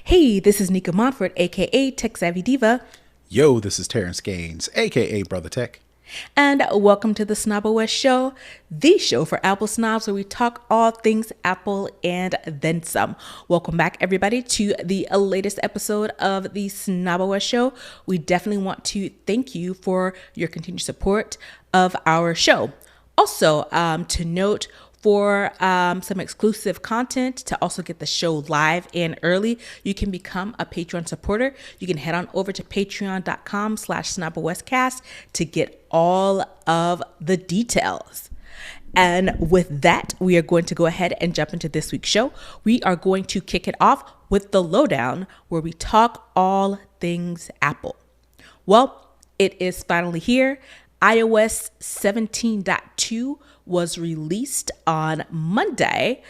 Hey, this is Nica Montford, aka Tech Savvy Diva, Yo, this is Terrance Gaines, aka Brother Tech. and welcome to the OS Show, the show for Apple snobs where we talk all things Apple and then some. Welcome back, everybody, to the latest episode of the OS Show. We definitely want to thank you for your continued support of our show. Also, to note, for some exclusive content to also get the show live and early, you can become a Patreon supporter. You can head on over to patreon.com/snobOScast to get all of the details. And with that, we are going to go ahead and jump into this week's show. We are going to kick it off with the lowdown, where we talk all things Apple. Well, it is finally here. iOS 17.2 was released on Monday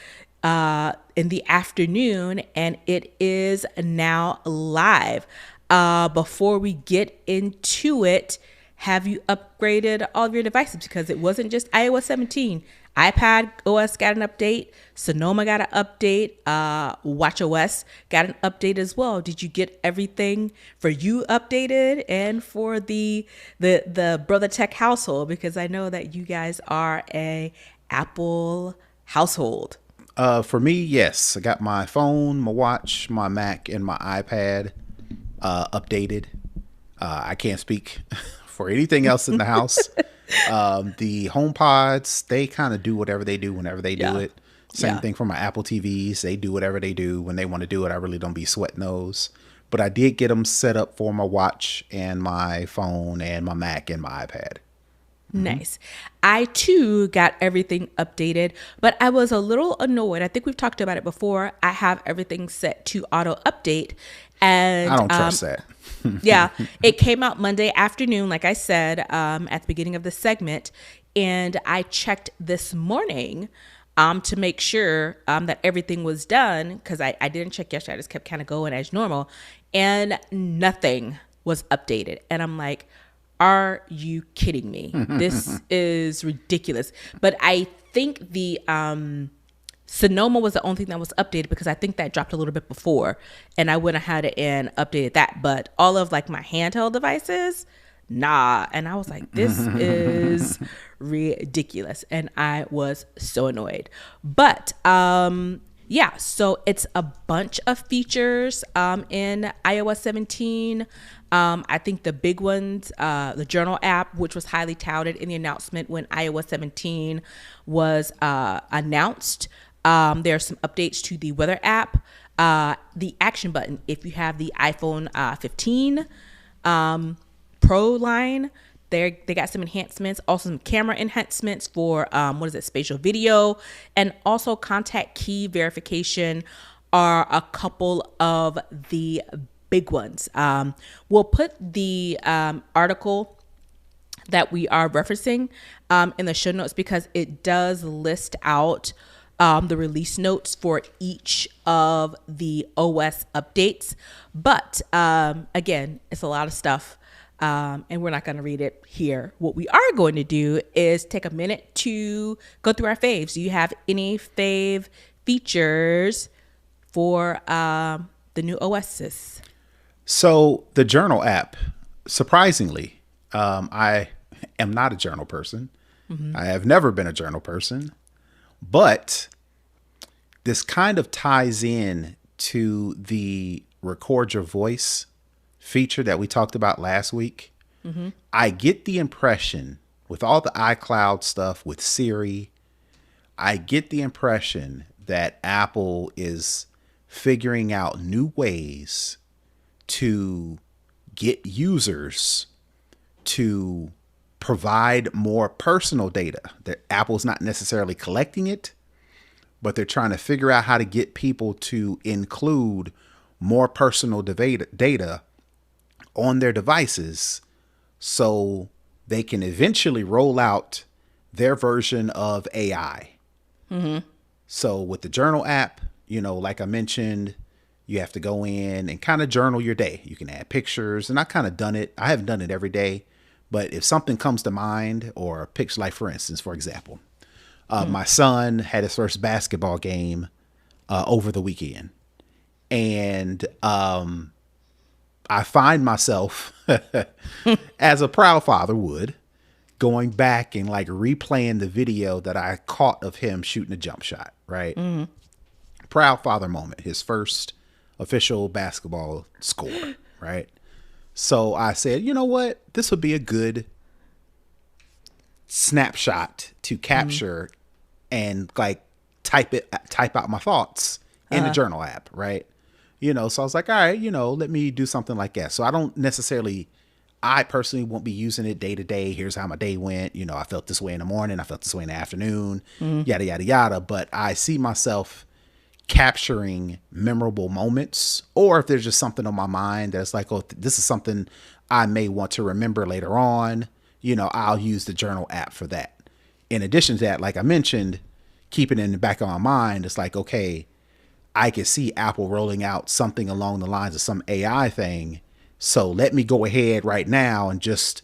in the afternoon, and it is now live. Before we get into it, have you upgraded all of your devices? Because it wasn't just iOS 17. iPadOS got an update. Sonoma got an update. watchOS got an update as well. Did you get everything for you updated and for the Brother Tech household? Because I know that you guys are a Apple household. For me, yes, I got my phone, my watch, my Mac, and my iPad updated. I can't speak for anything else in the house. The HomePods, they kind of do whatever they do whenever they do it. Same thing for my Apple TVs. They do whatever they do when they want to do it. I really don't be sweating those. But I did get them set up for my watch and my phone and my Mac and my iPad. Nice. I too got everything updated, but I was a little annoyed. I think we've talked about it before. I have everything set to auto update, and I don't trust that. Yeah, it came out Monday afternoon, like I said, at the beginning of the segment, and I checked this morning to make sure that everything was done, because I didn't check yesterday. I just kept kind of going as normal, and nothing was updated. And I'm like, are you kidding me? This is ridiculous. But I think the Sonoma was the only thing that was updated, because I think that dropped a little bit before, and I went ahead and updated that. But all of like my handheld devices, nah. And I was like, this is ridiculous. And I was so annoyed. But yeah, so it's a bunch of features in iOS 17. I think the big ones, the Journal app, which was highly touted in the announcement when iOS 17 was announced. There are some updates to the Weather app, the Action button. If you have the iPhone 15 Pro line, they got some enhancements, also some camera enhancements for spatial video, and also contact key verification are a couple of the big ones. We'll put the article that we are referencing in the show notes, because it does list out the release notes for each of the OS updates. But again, it's a lot of stuff. And we're not going to read it here. What we are going to do is take a minute to go through our faves. Do you have any fave features for the new OSs? So the Journal app, surprisingly, I am not a journal person. I have never been a journal person, but this kind of ties in to the record your voice feature that we talked about last week. I get the impression with all the iCloud stuff with Siri, I get the impression that Apple is figuring out new ways to get users to provide more personal data. That Apple's not necessarily collecting it, but they're trying to figure out how to get people to include more personal data on their devices, so they can eventually roll out their version of AI. So with the Journal app, like I mentioned, you have to go in and kind of journal your day. You can add pictures, and I kind of done it. I haven't done it every day, but if something comes to mind, or a picture, like for instance, for example, my son had his first basketball game over the weekend. And I find myself, as a proud father would, going back and like replaying the video that I caught of him shooting a jump shot, right? Proud father moment, his first official basketball score, right? So I said, you know what? This would be a good snapshot to capture and like type out my thoughts in the journal app, right? You know, so I was like, all right, you know, let me do something like that. So I personally won't be using it day to day. Here's how my day went. You know, I felt this way in the morning. I felt this way in the afternoon, yada, yada, yada. But I see myself capturing memorable moments, or if there's just something on my mind that's like, oh, this is something I may want to remember later on, you know, I'll use the journal app for that. In addition to that, like I mentioned, keeping it in the back of my mind, it's like, okay, I can see Apple rolling out something along the lines of some AI thing. So let me go ahead right now and just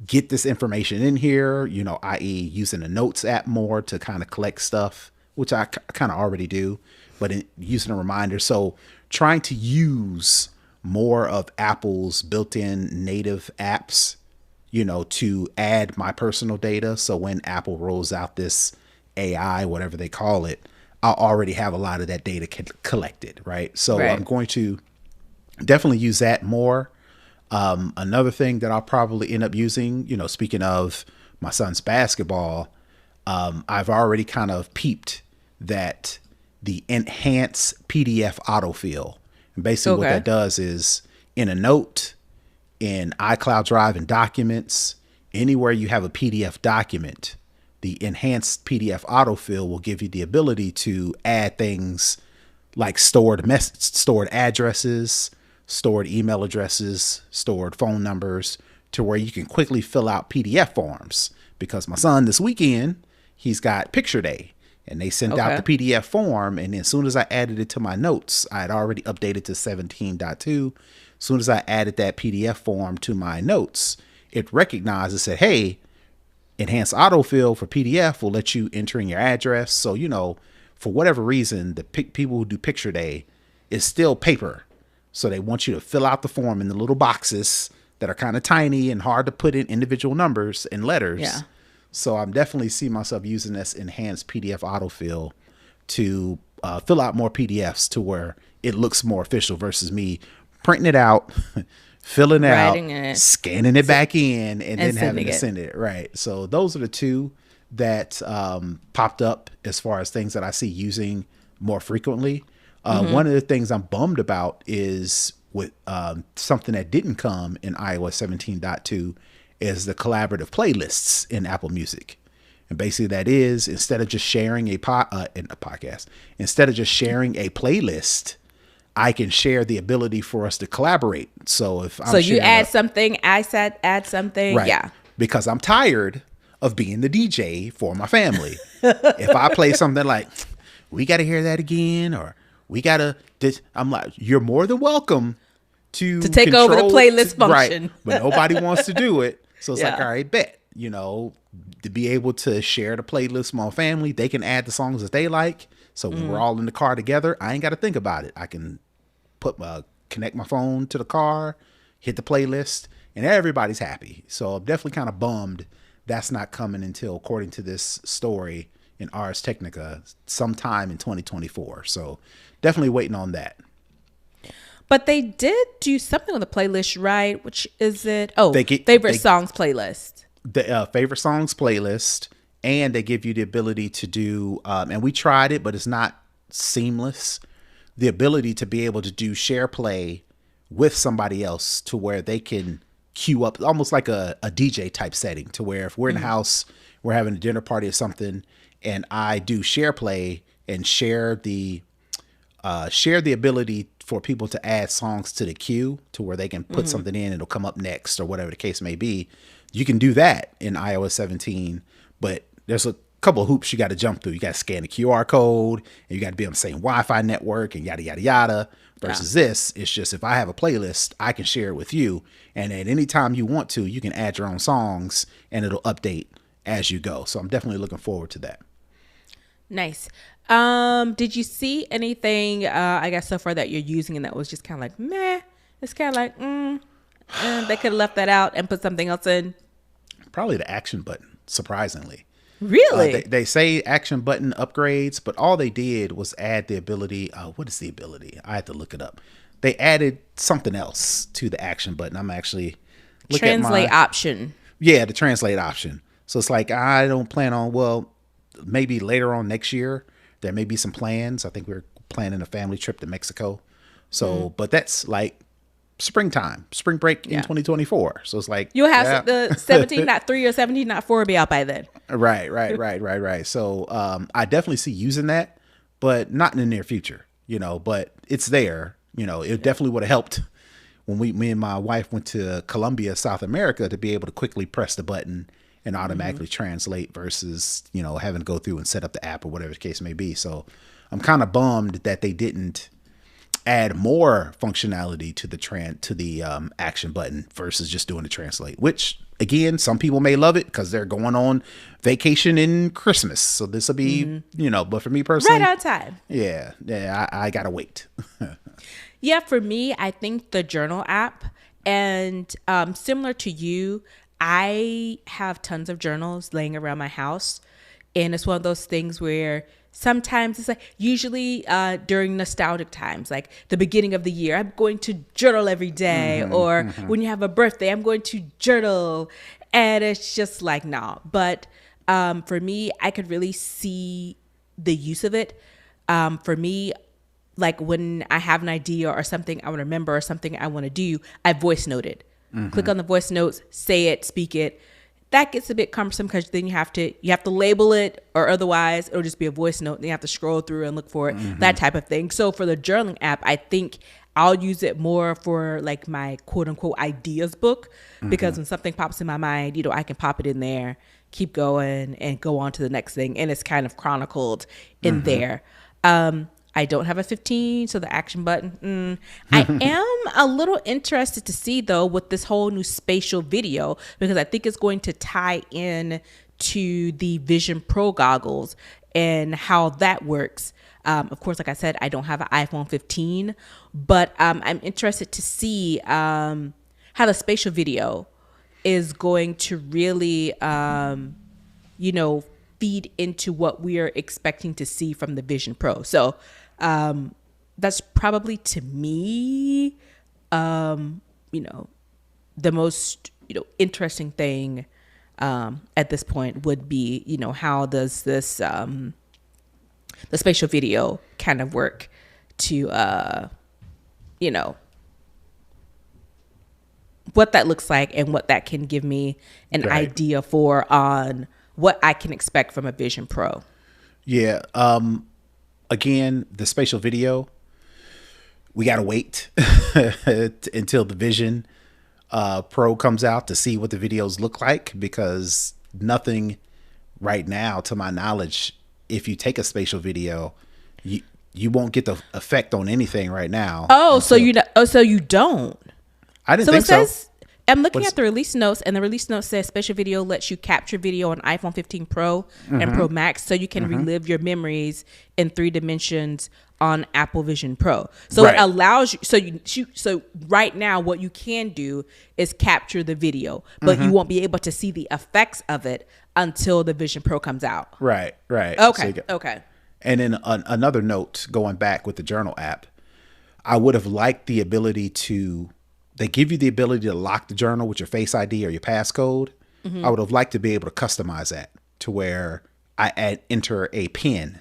get this information in here, you know, i.e. using the Notes app more to kind of collect stuff, which I kind of already do, but using a reminder. So trying to use more of Apple's built-in native apps, you know, to add my personal data. So when Apple rolls out this AI, whatever they call it, I'll already have a lot of that data collected, right? So Right. I'm going to definitely use that more. Another thing that I'll probably end up using, you know, speaking of my son's basketball, I've already kind of peeped that the enhanced PDF autofill. And basically what that does is in a note, in iCloud Drive and documents, anywhere you have a PDF document, the enhanced PDF autofill will give you the ability to add things like stored addresses, stored email addresses, stored phone numbers, to where you can quickly fill out PDF forms. Because my son this weekend, he's got picture day, and they sent out the PDF form. And as soon as I added it to my notes, I had already updated to 17.2. As soon as I added that PDF form to my notes, it recognized and said, hey, enhanced autofill for PDF will let you enter in your address. So, you know, for whatever reason, the people who do picture day is still paper. So they want you to fill out the form in the little boxes that are kind of tiny and hard to put in individual numbers and letters. Yeah. So I'm definitely see myself using this enhanced PDF autofill to fill out more PDFs to where it looks more official versus me printing it out, filling it out, scanning it back in, and then having to send it. Right. So those are the two that popped up as far as things that I see using more frequently. One of the things I'm bummed about is with something that didn't come in iOS 17.2 is the collaborative playlists in Apple Music. And basically that is, instead of just sharing in a podcast, instead of just sharing a playlist, I can share the ability for us to collaborate. So if I'm you add something, I said add something. Right. Yeah. Because I'm tired of being the DJ for my family. If I play something like, we got to hear that again, or we got to, I'm like, you're more than welcome to take over the playlist function. Right. But nobody wants to do it. So it's like, all right, bet, you know, to be able to share the playlist with my family, they can add the songs that they like. So when we're all in the car together, I ain't got to think about it. I can connect my phone to the car, hit the playlist, and everybody's happy. So I'm definitely kind of bummed that's not coming until, according to this story in Ars Technica, sometime in 2024. So definitely waiting on that. But they did do something on the playlist, right? Which is it? Oh, favorite songs playlist. The favorite songs playlist. And they give you the ability to do, and we tried it, but it's not seamless. The ability to be able to do share play with somebody else to where they can queue up, almost like a DJ type setting, to where if we're in the house, we're having a dinner party or something, and I do share play and share the ability for people to add songs to the queue to where they can put something in, it'll come up next or whatever the case may be. You can do that in iOS 17, but there's a couple of hoops you got to jump through. You got to scan the QR code, and you got to be on the same Wi-Fi network, and yada, yada, yada. Versus this, it's just, if I have a playlist, I can share it with you. And at any time you want to, you can add your own songs, and it'll update as you go. So I'm definitely looking forward to that. Nice. Did you see anything, I guess so far that you're using and that was just kind of like, meh? It's kind of like, they could have left that out and put something else in. Probably the action button, surprisingly. Really? They say action button upgrades, but all they did was add the ability. What is the ability? I had to look it up. They added something else to the action button. I'm actually translate option. Yeah, the translate option. So it's like, I don't plan on, well, maybe later on next year, there may be some plans. I think we're planning a family trip to Mexico. So, but that's like springtime, spring break in 2024. So it's like, you'll have the 17.3 or 17.4 be out by then. Right. So I definitely see using that, but not in the near future, but it's there. It definitely would have helped when me and my wife went to Colombia, South America, to be able to quickly press the button and automatically translate versus, having to go through and set up the app or whatever the case may be. So I'm kind of bummed that they didn't add more functionality to the action button versus just doing the translate, which again, some people may love it because they're going on vacation in Christmas. So this will be, but for me personally, right on time. Yeah. I gotta wait. Yeah. For me, I think the journal app, and similar to you, I have tons of journals laying around my house. And it's one of those things where sometimes it's like, usually during nostalgic times, like the beginning of the year, I'm going to journal every day. Or when you have a birthday, I'm going to journal. And it's just like, nah. But for me, I could really see the use of it. For me, like when I have an idea or something I want to remember or something I want to do, I voice note it. Click on the voice notes, say it, speak it. That gets a bit cumbersome because then you have to label it, or otherwise it'll just be a voice note and you have to scroll through and look for it, that type of thing. So for the journaling app, I think I'll use it more for like my quote unquote ideas book, because when something pops in my mind, I can pop it in there, keep going and go on to the next thing. And it's kind of chronicled in there. I don't have a 15, so the action button. I am a little interested to see, though, with this whole new spatial video, because I think it's going to tie in to the Vision Pro goggles and how that works. Of course, like I said, I don't have an iPhone 15, but I'm interested to see how the spatial video is going to really, feed into what we are expecting to see from the Vision Pro. So that's probably, to me, the most, interesting thing at this point would be, how does this the spatial video kind of work to, what that looks like and what that can give me an idea for on what I can expect from a Vision Pro. Yeah. Again, the spatial video, we got to wait until the Vision Pro comes out to see what the videos look like, because nothing right now, to my knowledge, if you take a spatial video, you won't get the effect on anything right now. So you don't. I didn't think so. I'm looking at the release notes, and the release notes says spatial video lets you capture video on iPhone 15 Pro and Pro Max, so you can relive your memories in 3 dimensions on Apple Vision Pro. So it allows you. So right now, what you can do is capture the video, but you won't be able to see the effects of it until the Vision Pro comes out. Right. Okay. Okay. And then another note, going back with the journal app, I would have liked the ability to. They give you the ability to lock the journal with your Face ID or your passcode. I would have liked to be able to customize that to where I enter a PIN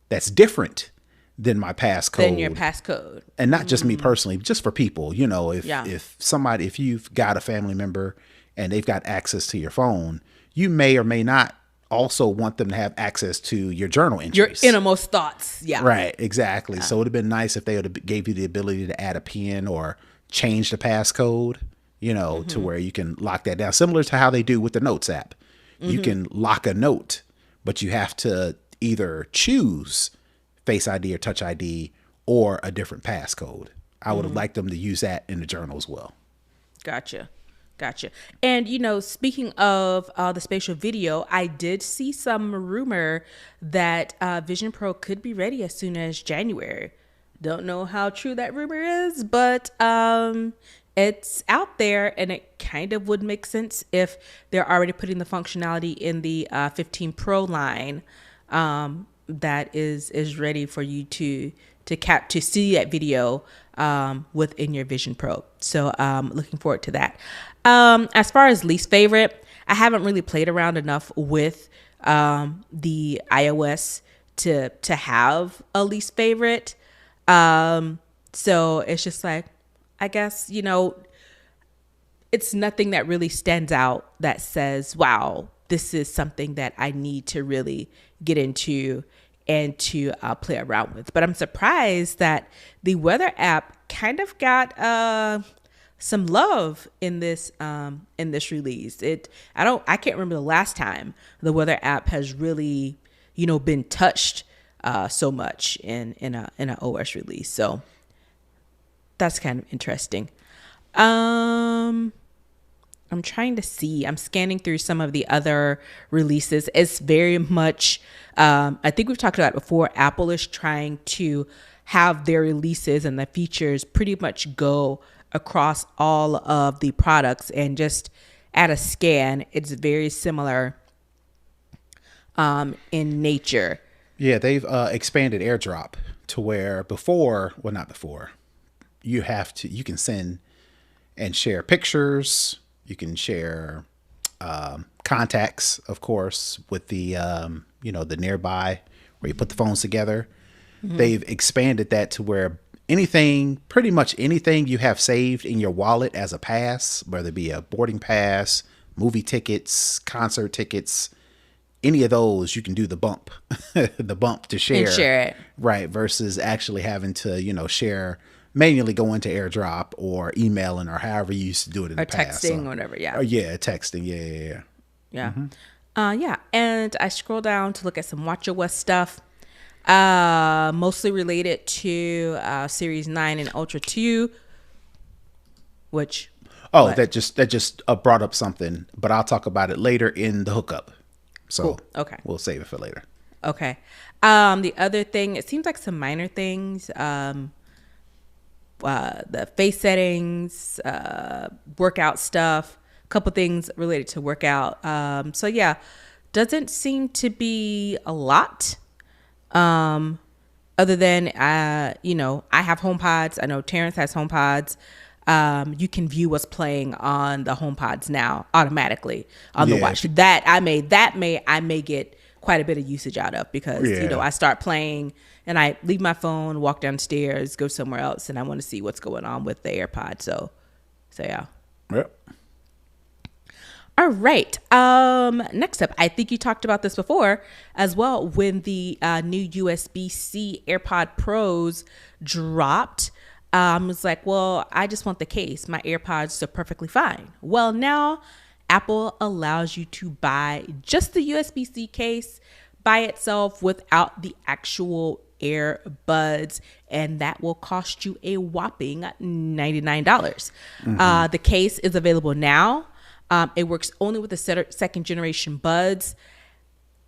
that's different than my passcode. Than your passcode. And not just me personally, just for people. If you've got a family member and they've got access to your phone, you may or may not also want them to have access to your journal entries. Your innermost thoughts. Yeah. Right, exactly. So it would have been nice if they would have gave you the ability to add a PIN or change the passcode, to where you can lock that down. Similar to how they do with the Notes app. You can lock a note, but you have to either choose Face ID or Touch ID or a different passcode. I would have liked them to use that in the journal as well. Gotcha. Gotcha. And speaking of the spatial video, I did see some rumor that Vision Pro could be ready as soon as January. Don't know how true that rumor is, but it's out there, and it kind of would make sense if they're already putting the functionality in the 15 Pro line that is ready for you to see that video within your Vision Pro. So looking forward to that. As far as least favorite, I haven't really played around enough with the iOS to have a least favorite. So it's just like, I guess, it's nothing that really stands out that says, wow, this is something that I need to really get into and to play around with. But I'm surprised that the weather app kind of got some love in this release. I can't remember the last time the weather app has really, been touched so much in an OS release. So that's kind of interesting. I'm trying to see. I'm scanning through some of the other releases. It's very much, I think we've talked about it before, Apple is trying to have their releases and the features pretty much go across all of the products, and just at a scan, it's very similar in nature. Yeah, they've expanded AirDrop to where not before, you can send and share pictures. You can share contacts, of course, with the the nearby where you put the phones together. Mm-hmm. They've expanded that to where pretty much anything you have saved in your wallet as a pass, whether it be a boarding pass, movie tickets, concert tickets, any of those, you can do the bump, to share. And share it. Right, versus actually having to, share, manually go into AirDrop or emailing or however you used to do it in the past. Or texting or whatever, yeah. Texting, yeah. Yeah. Mm-hmm. And I scroll down to look at some watchOS stuff. Mostly related to Series 9 and Ultra 2, which that just brought up something, but I'll talk about it later in the hookup. So cool. Okay, we'll save it for later. Okay. The other thing, it seems like some minor things. The face settings, workout stuff, a couple things related to workout. So yeah, doesn't seem to be a lot. Other than, I have HomePods. I know Terrance has HomePods. You can view what's playing on the HomePods now automatically on the watch. I may get quite a bit of usage out of because, I start playing and I leave my phone, walk downstairs, go somewhere else, and I want to see what's going on with the AirPods. So yeah. Yep. All right. Next up, I think you talked about this before as well. When the new USB-C AirPod Pros dropped, I was like, well, I just want the case. My AirPods are perfectly fine. Well, now Apple allows you to buy just the USB-C case by itself without the actual earbuds, and that will cost you a whopping $99. Mm-hmm. The case is available now. It works only with the second generation buds.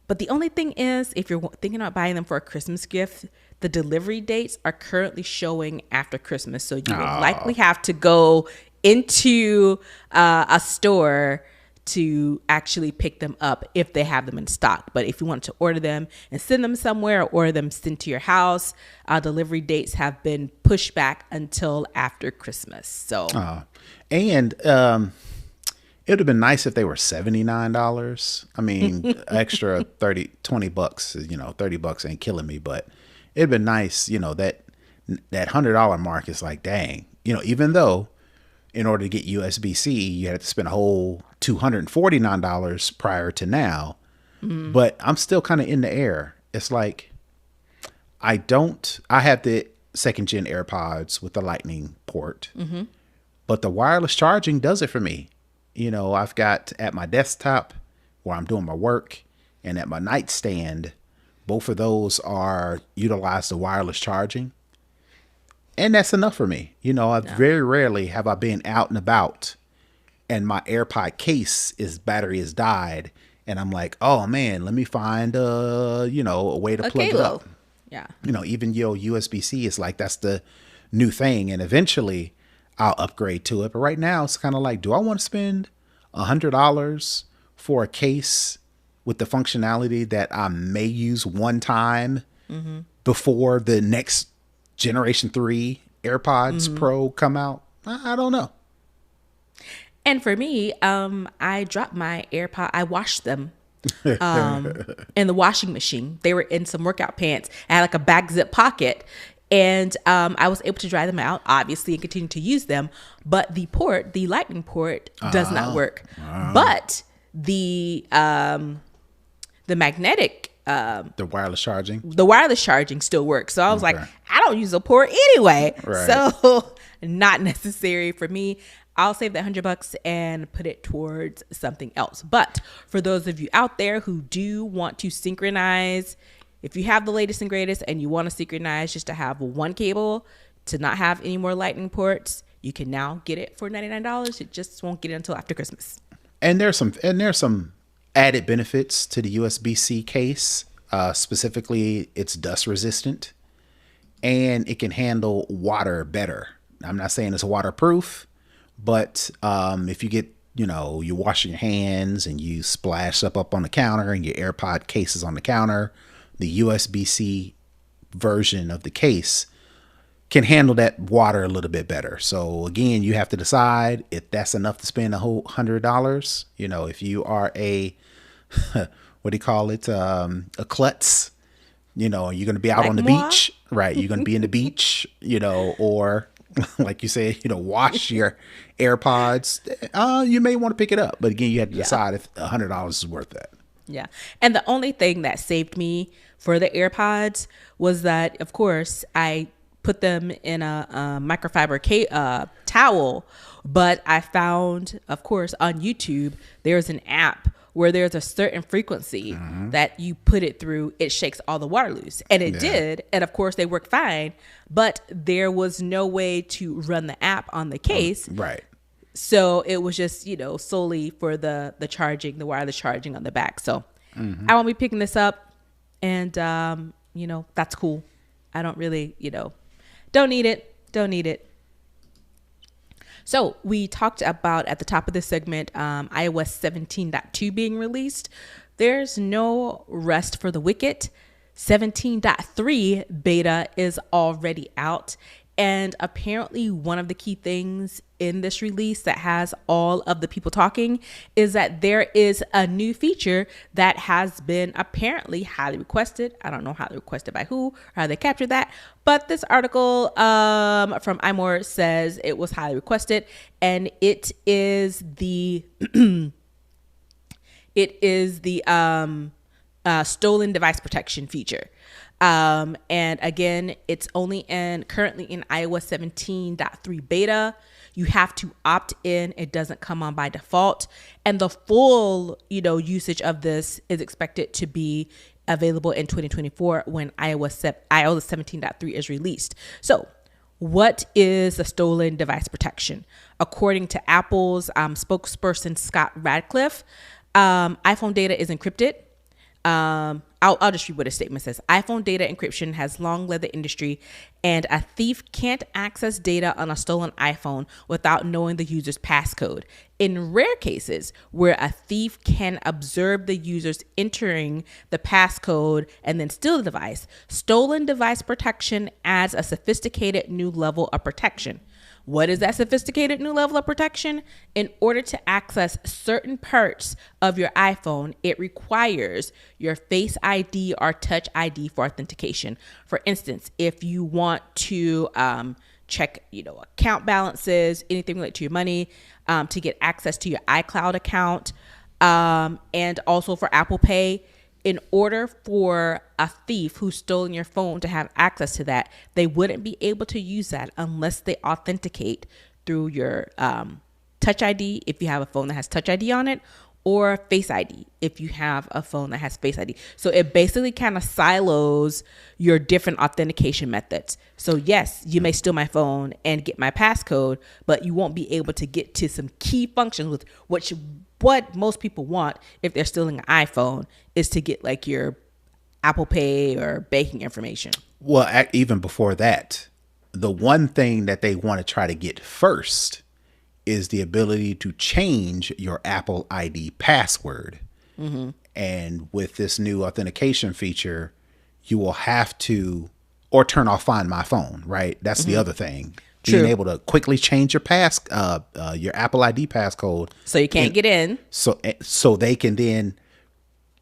But the only thing is, if you're thinking about buying them for a Christmas gift, the delivery dates are currently showing after Christmas. So you will likely have to go into a store to actually pick them up if they have them in stock. But if you want to order them and send them somewhere or order them sent to your house, delivery dates have been pushed back until after Christmas. So, it would have been nice if they were $79. I mean, extra $20, $30 ain't killing me, but it'd been nice, that $100 mark is like, dang, even though in order to get USB-C, you had to spend a whole $249 prior to now, but I'm still kind of in the air. It's like, I have the second gen AirPods with the lightning port, but the wireless charging does it for me. I've got at my desktop where I'm doing my work and at my nightstand, both of those utilize the wireless charging. And that's enough for me. Very rarely have I been out and about and my AirPod case is battery has died, and I'm like, oh man, let me find a way to A plug it cable. up. Yeah. Even USB-C is like that's the new thing, and eventually I'll upgrade to it. But right now it's kind of like, do I want to spend $100 for a case with the functionality that I may use one time before the next Generation 3 AirPods Pro come out? I don't know. And for me, I dropped my AirPod. I washed them in the washing machine. They were in some workout pants. I had like a back zip pocket, and I was able to dry them out, obviously, and continue to use them. But the lightning port, does not work. But the magnetic, The wireless charging. the wireless charging still works. So I was like, Okay. I don't use a port anyway. Right. So not necessary for me. I'll save that $100 and put it towards something else. But for those of you out there who do want to synchronize, if you have the latest and greatest and you want to synchronize just to have one cable, to not have any more lightning ports, you can now get it for $99. It just won't get it until after Christmas. And there's some added benefits to the USB-C case. Specifically, it's dust resistant and it can handle water better. I'm not saying it's waterproof, but if you get, you're washing your hands and you splash up on the counter and your AirPod case is on the counter, the USB-C version of the case can handle that water a little bit better. So again, you have to decide if that's enough to spend a whole $100. If you are a what do you call it? A klutz. You're going to be out Like on the moi? beach, right? You're going to be in the beach, or like you said, wash your AirPods. You may want to pick it up, but again, you have to decide if $100 is worth that. Yeah. And the only thing that saved me for the AirPods was that, of course, I put them in a microfiber towel, but I found, of course, on YouTube, there's an app where there's a certain frequency that you put it through, it shakes all the water loose. And it did. And of course, they work fine, but there was no way to run the app on the case. Right. So it was just, solely for the charging, the wireless charging on the back. So I won't be picking this up. And, that's cool. I don't really, don't need it. Don't need it. So we talked about at the top of this segment, iOS 17.2 being released. There's no rest for the wicked. 17.3 beta is already out. And apparently one of the key things in this release that has all of the people talking is that there is a new feature that has been apparently highly requested. I don't know highly requested by who or how they captured that, but this article from iMore says it was highly requested, and it is the stolen device protection feature. And again, it's only currently in iOS 17.3 beta. You have to opt in. It doesn't come on by default. And the full, usage of this is expected to be available in 2024 when iOS 17.3 is released. So what is the stolen device protection? According to Apple's spokesperson, Scott Radcliffe, iPhone data is encrypted. I'll just read what his statement says. iPhone data encryption has long led the industry, and a thief can't access data on a stolen iPhone without knowing the user's passcode. In rare cases where a thief can observe the user's entering the passcode and then steal the device, stolen device protection adds a sophisticated new level of protection. What is that sophisticated new level of protection? In order to access certain parts of your iPhone, it requires your Face ID or Touch ID for authentication. For instance, if you want to check, account balances, anything related to your money, to get access to your iCloud account, and also for Apple Pay, in order for a thief who's stolen your phone to have access to that, they wouldn't be able to use that unless they authenticate through your Touch ID, if you have a phone that has Touch ID on it, or Face ID if you have a phone that has Face ID. So it basically kind of silos your different authentication methods. So yes, you may steal my phone and get my passcode, but you won't be able to get to some key functions with what most people want if they're stealing an iPhone is to get like your Apple Pay or banking information. Well, even before that, the one thing that they want to try to get first is the ability to change your Apple ID password. Mm-hmm. And with this new authentication feature, you will have to, or turn off Find My Phone, right? That's the other thing. True. Being able to quickly change your your Apple ID passcode. So you can't get in. So they can then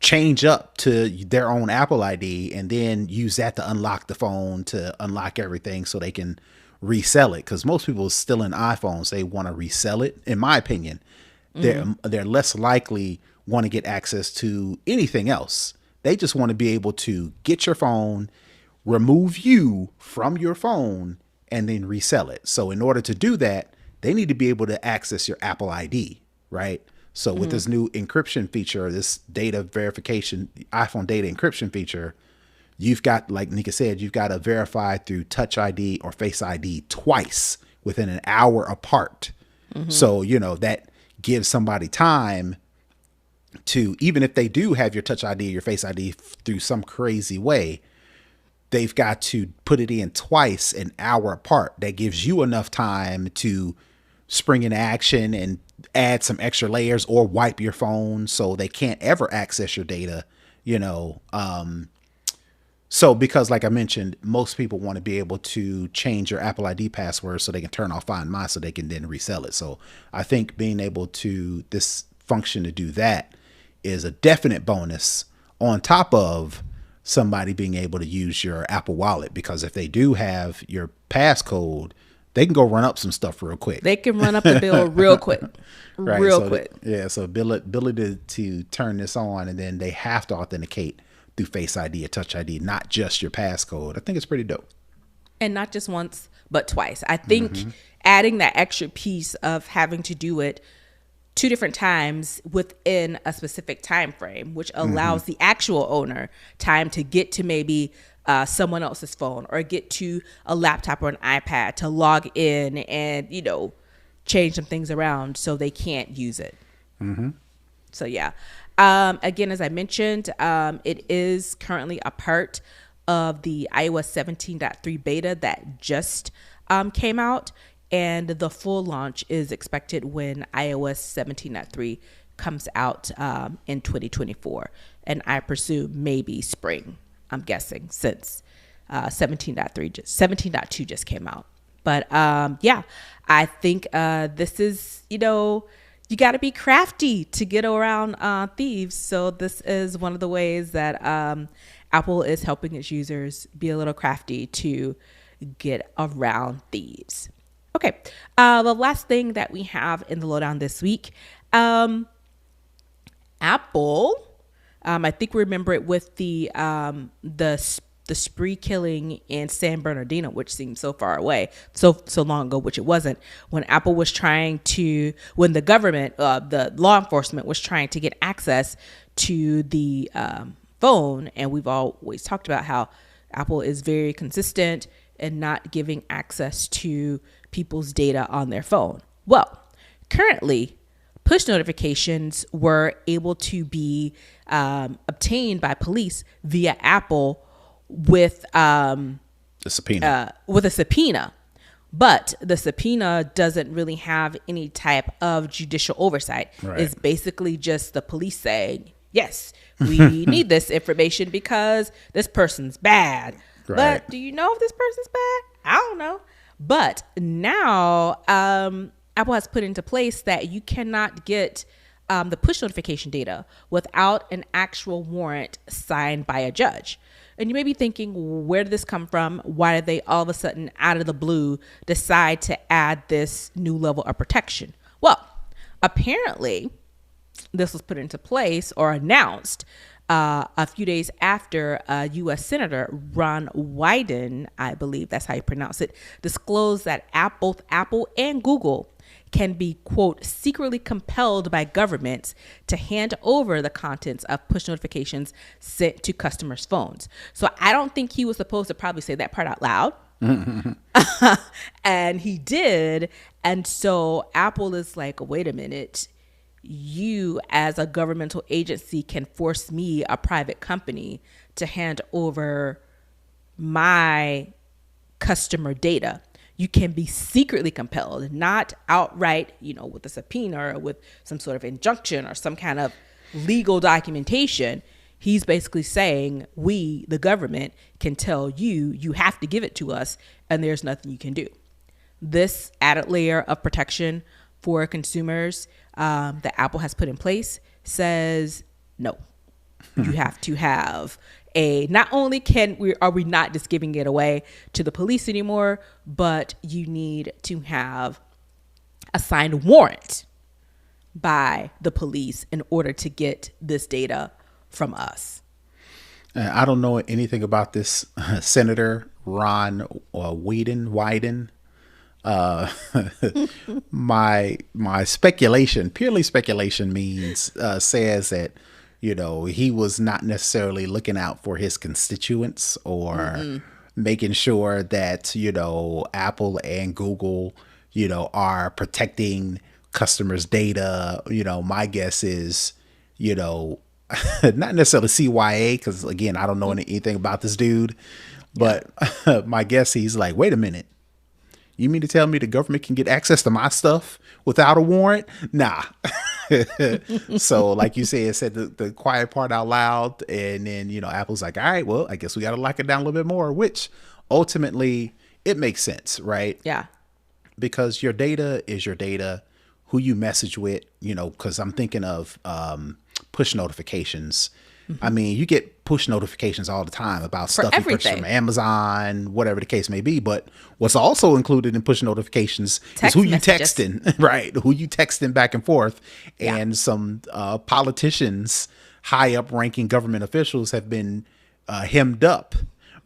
change up to their own Apple ID and then use that to unlock the phone, to unlock everything so they can resell it. Because most people still in iPhones, they want to resell it. In my opinion, they're less likely want to get access to anything else. They just want to be able to get your phone, remove you from your phone, and then resell it. So in order to do that, they need to be able to access your Apple ID, right? So with this new encryption feature, this data verification, iPhone data encryption feature, you've got, like Nica said, you've got to verify through Touch ID or Face ID twice within an hour apart. Mm-hmm. So, that gives somebody time to, even if they do have your Touch ID or your Face ID through some crazy way, they've got to put it in twice an hour apart. That gives you enough time to spring into action and add some extra layers or wipe your phone so they can't ever access your data, So because, like I mentioned, most people want to be able to change your Apple ID password so they can turn off Find My so they can then resell it. So I think being able to, this function to do that is a definite bonus on top of somebody being able to use your Apple Wallet, because if they do have your passcode, they can go run up some stuff real quick. They can run up the bill real quick. Right. Real quick. So ability to turn this on, and then they have to authenticate through Face ID or Touch ID, not just your passcode. I think it's pretty dope. And not just once, but twice. I think adding that extra piece of having to do it 2 different times within a specific time frame, which allows the actual owner time to get to maybe someone else's phone or get to a laptop or an iPad to log in and, change some things around so they can't use it. Mm-hmm. So, yeah. Again, as I mentioned, it is currently a part of the iOS 17.3 beta that just came out. And the full launch is expected when iOS 17.3 comes out in 2024. And I presume maybe spring, I'm guessing, since 17.2 just came out. But yeah, I think this is, you got to be crafty to get around thieves. So this is one of the ways that Apple is helping its users be a little crafty to get around thieves. Okay, the last thing that we have in the lowdown this week, Apple, I think we remember it with the spree killing in San Bernardino, which seemed so far away, so long ago, which it wasn't, when Apple was trying to, when the government, the law enforcement was trying to get access to the phone. And we've always talked about how Apple is very consistent in not giving access to people's data on their phone. Well, currently, push notifications were able to be obtained by police via Apple with a subpoena. But the subpoena doesn't really have any type of judicial oversight. Right. It's basically just the police saying, yes, we need this information because this person's bad. Right. But do you know if this person's bad? I don't know. But now Apple has put into place that you cannot get the push notification data without an actual warrant signed by a judge. And you may be thinking, where did this come from? Why did they all of a sudden, out of the blue, decide to add this new level of protection? Well, apparently, this was put into place or announced a few days after U.S. Senator Ron Wyden, I believe that's how you pronounce it, disclosed that both Apple and Google can be, quote, secretly compelled by governments to hand over the contents of push notifications sent to customers' phones. So I don't think he was supposed to probably say that part out loud. And he did. And so Apple is like, wait a minute. You as a governmental agency can force me, a private company, to hand over my customer data. You can be secretly compelled, not outright, with a subpoena or with some sort of injunction or some kind of legal documentation. He's basically saying we, the government, can tell you have to give it to us and there's nothing you can do. This added layer of protection for consumers that Apple has put in place says no. You have to have not only are we not just giving it away to the police anymore, but you need to have a signed warrant by the police in order to get this data from us. I don't know anything about this Senator Ron Wyden. My speculation, purely speculation, means says that he was not necessarily looking out for his constituents or making sure that Apple and Google are protecting customers' data. My guess is not necessarily CYA, because again, I don't know anything about this dude, but my guess he's like, wait a minute. You mean to tell me the government can get access to my stuff without a warrant? Nah. So like you said the quiet part out loud, and then, Apple's like, all right, well, I guess we got to lock it down a little bit more, which ultimately it makes sense, right? Yeah. Because your data is your data, who you message with, because I'm thinking of push notifications. I mean, you get push notifications all the time about stuff you purchase from Amazon, whatever the case may be. But what's also included in push notifications is who you texting, right? Who you texting back and forth. Yeah. And some politicians, high up ranking government officials have been hemmed up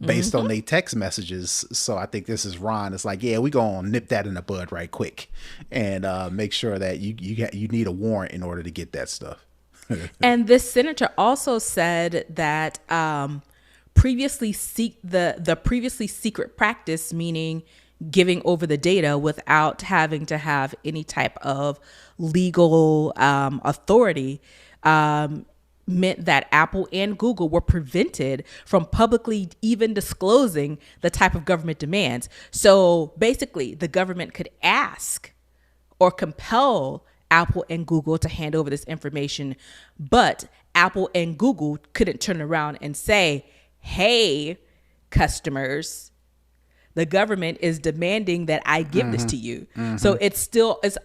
based on their text messages. So I think this is Ron. It's like, yeah, we gonna nip that in the bud right quick and make sure that you need a warrant in order to get that stuff. And this senator also said that previously secret practice, meaning giving over the data without having to have any type of legal authority, meant that Apple and Google were prevented from publicly even disclosing the type of government demands. So basically, the government could ask or compel Apple and Google to hand over this information, but Apple and Google couldn't turn around and say, hey, customers, the government is demanding that I give this to you. So it's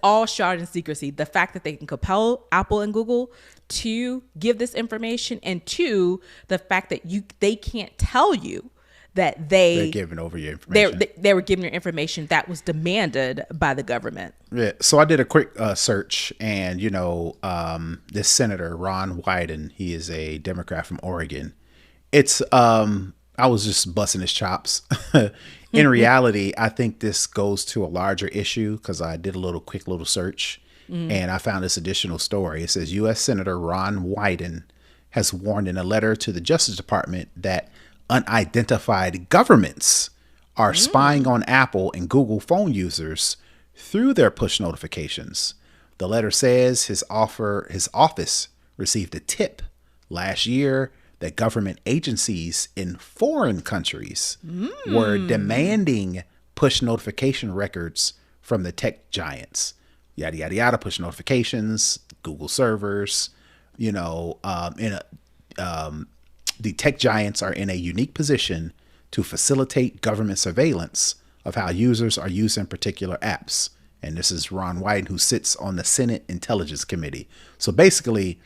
all shrouded in secrecy. The fact that they can compel Apple and Google to give this information, and two, the fact that they can't tell you that they're giving over your information. They were giving your information that was demanded by the government. Yeah. So I did a quick search, and this Senator Ron Wyden, he is a Democrat from Oregon. It's I was just busting his chops. In reality, I think this goes to a larger issue because I did a quick little search, and I found this additional story. It says U.S. Senator Ron Wyden has warned in a letter to the Justice Department that unidentified governments are spying on Apple and Google phone users through their push notifications. The letter says his office received a tip last year that government agencies in foreign countries were demanding push notification records from the tech giants. Yada, yada, yada, push notifications, Google servers, the tech giants are in a unique position to facilitate government surveillance of how users are using particular apps. And this is Ron Wyden, who sits on the Senate Intelligence Committee. So basically,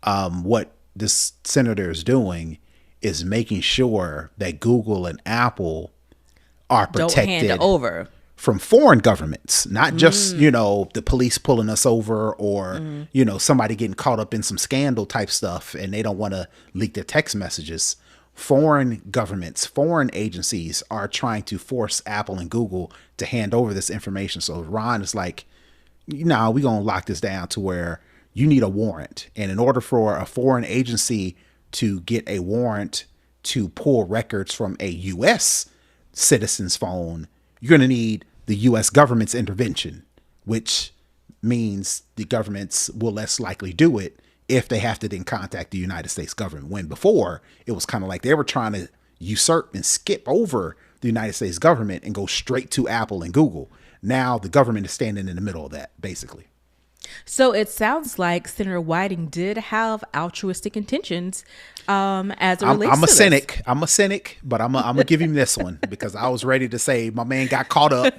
what this senator is doing is making sure that Google and Apple are protected hand over from foreign governments, not just, the police pulling us over or, somebody getting caught up in some scandal type stuff and they don't want to leak their text messages. Foreign governments, foreign agencies are trying to force Apple and Google to hand over this information. So Ron is like, no, we're going to lock this down to where you need a warrant. And in order for a foreign agency to get a warrant to pull records from a U.S. citizen's phone, you're going to need the U.S. government's intervention, which means the governments will less likely do it if they have to then contact the United States government. When before, it was kind of like they were trying to usurp and skip over the United States government and go straight to Apple and Google. Now the government is standing in the middle of that, basically. So it sounds like Senator Whiting did have altruistic intentions as it relates I'm a to cynic. this. I'm a cynic, but I'm gonna give him this one because I was ready to say my man got caught up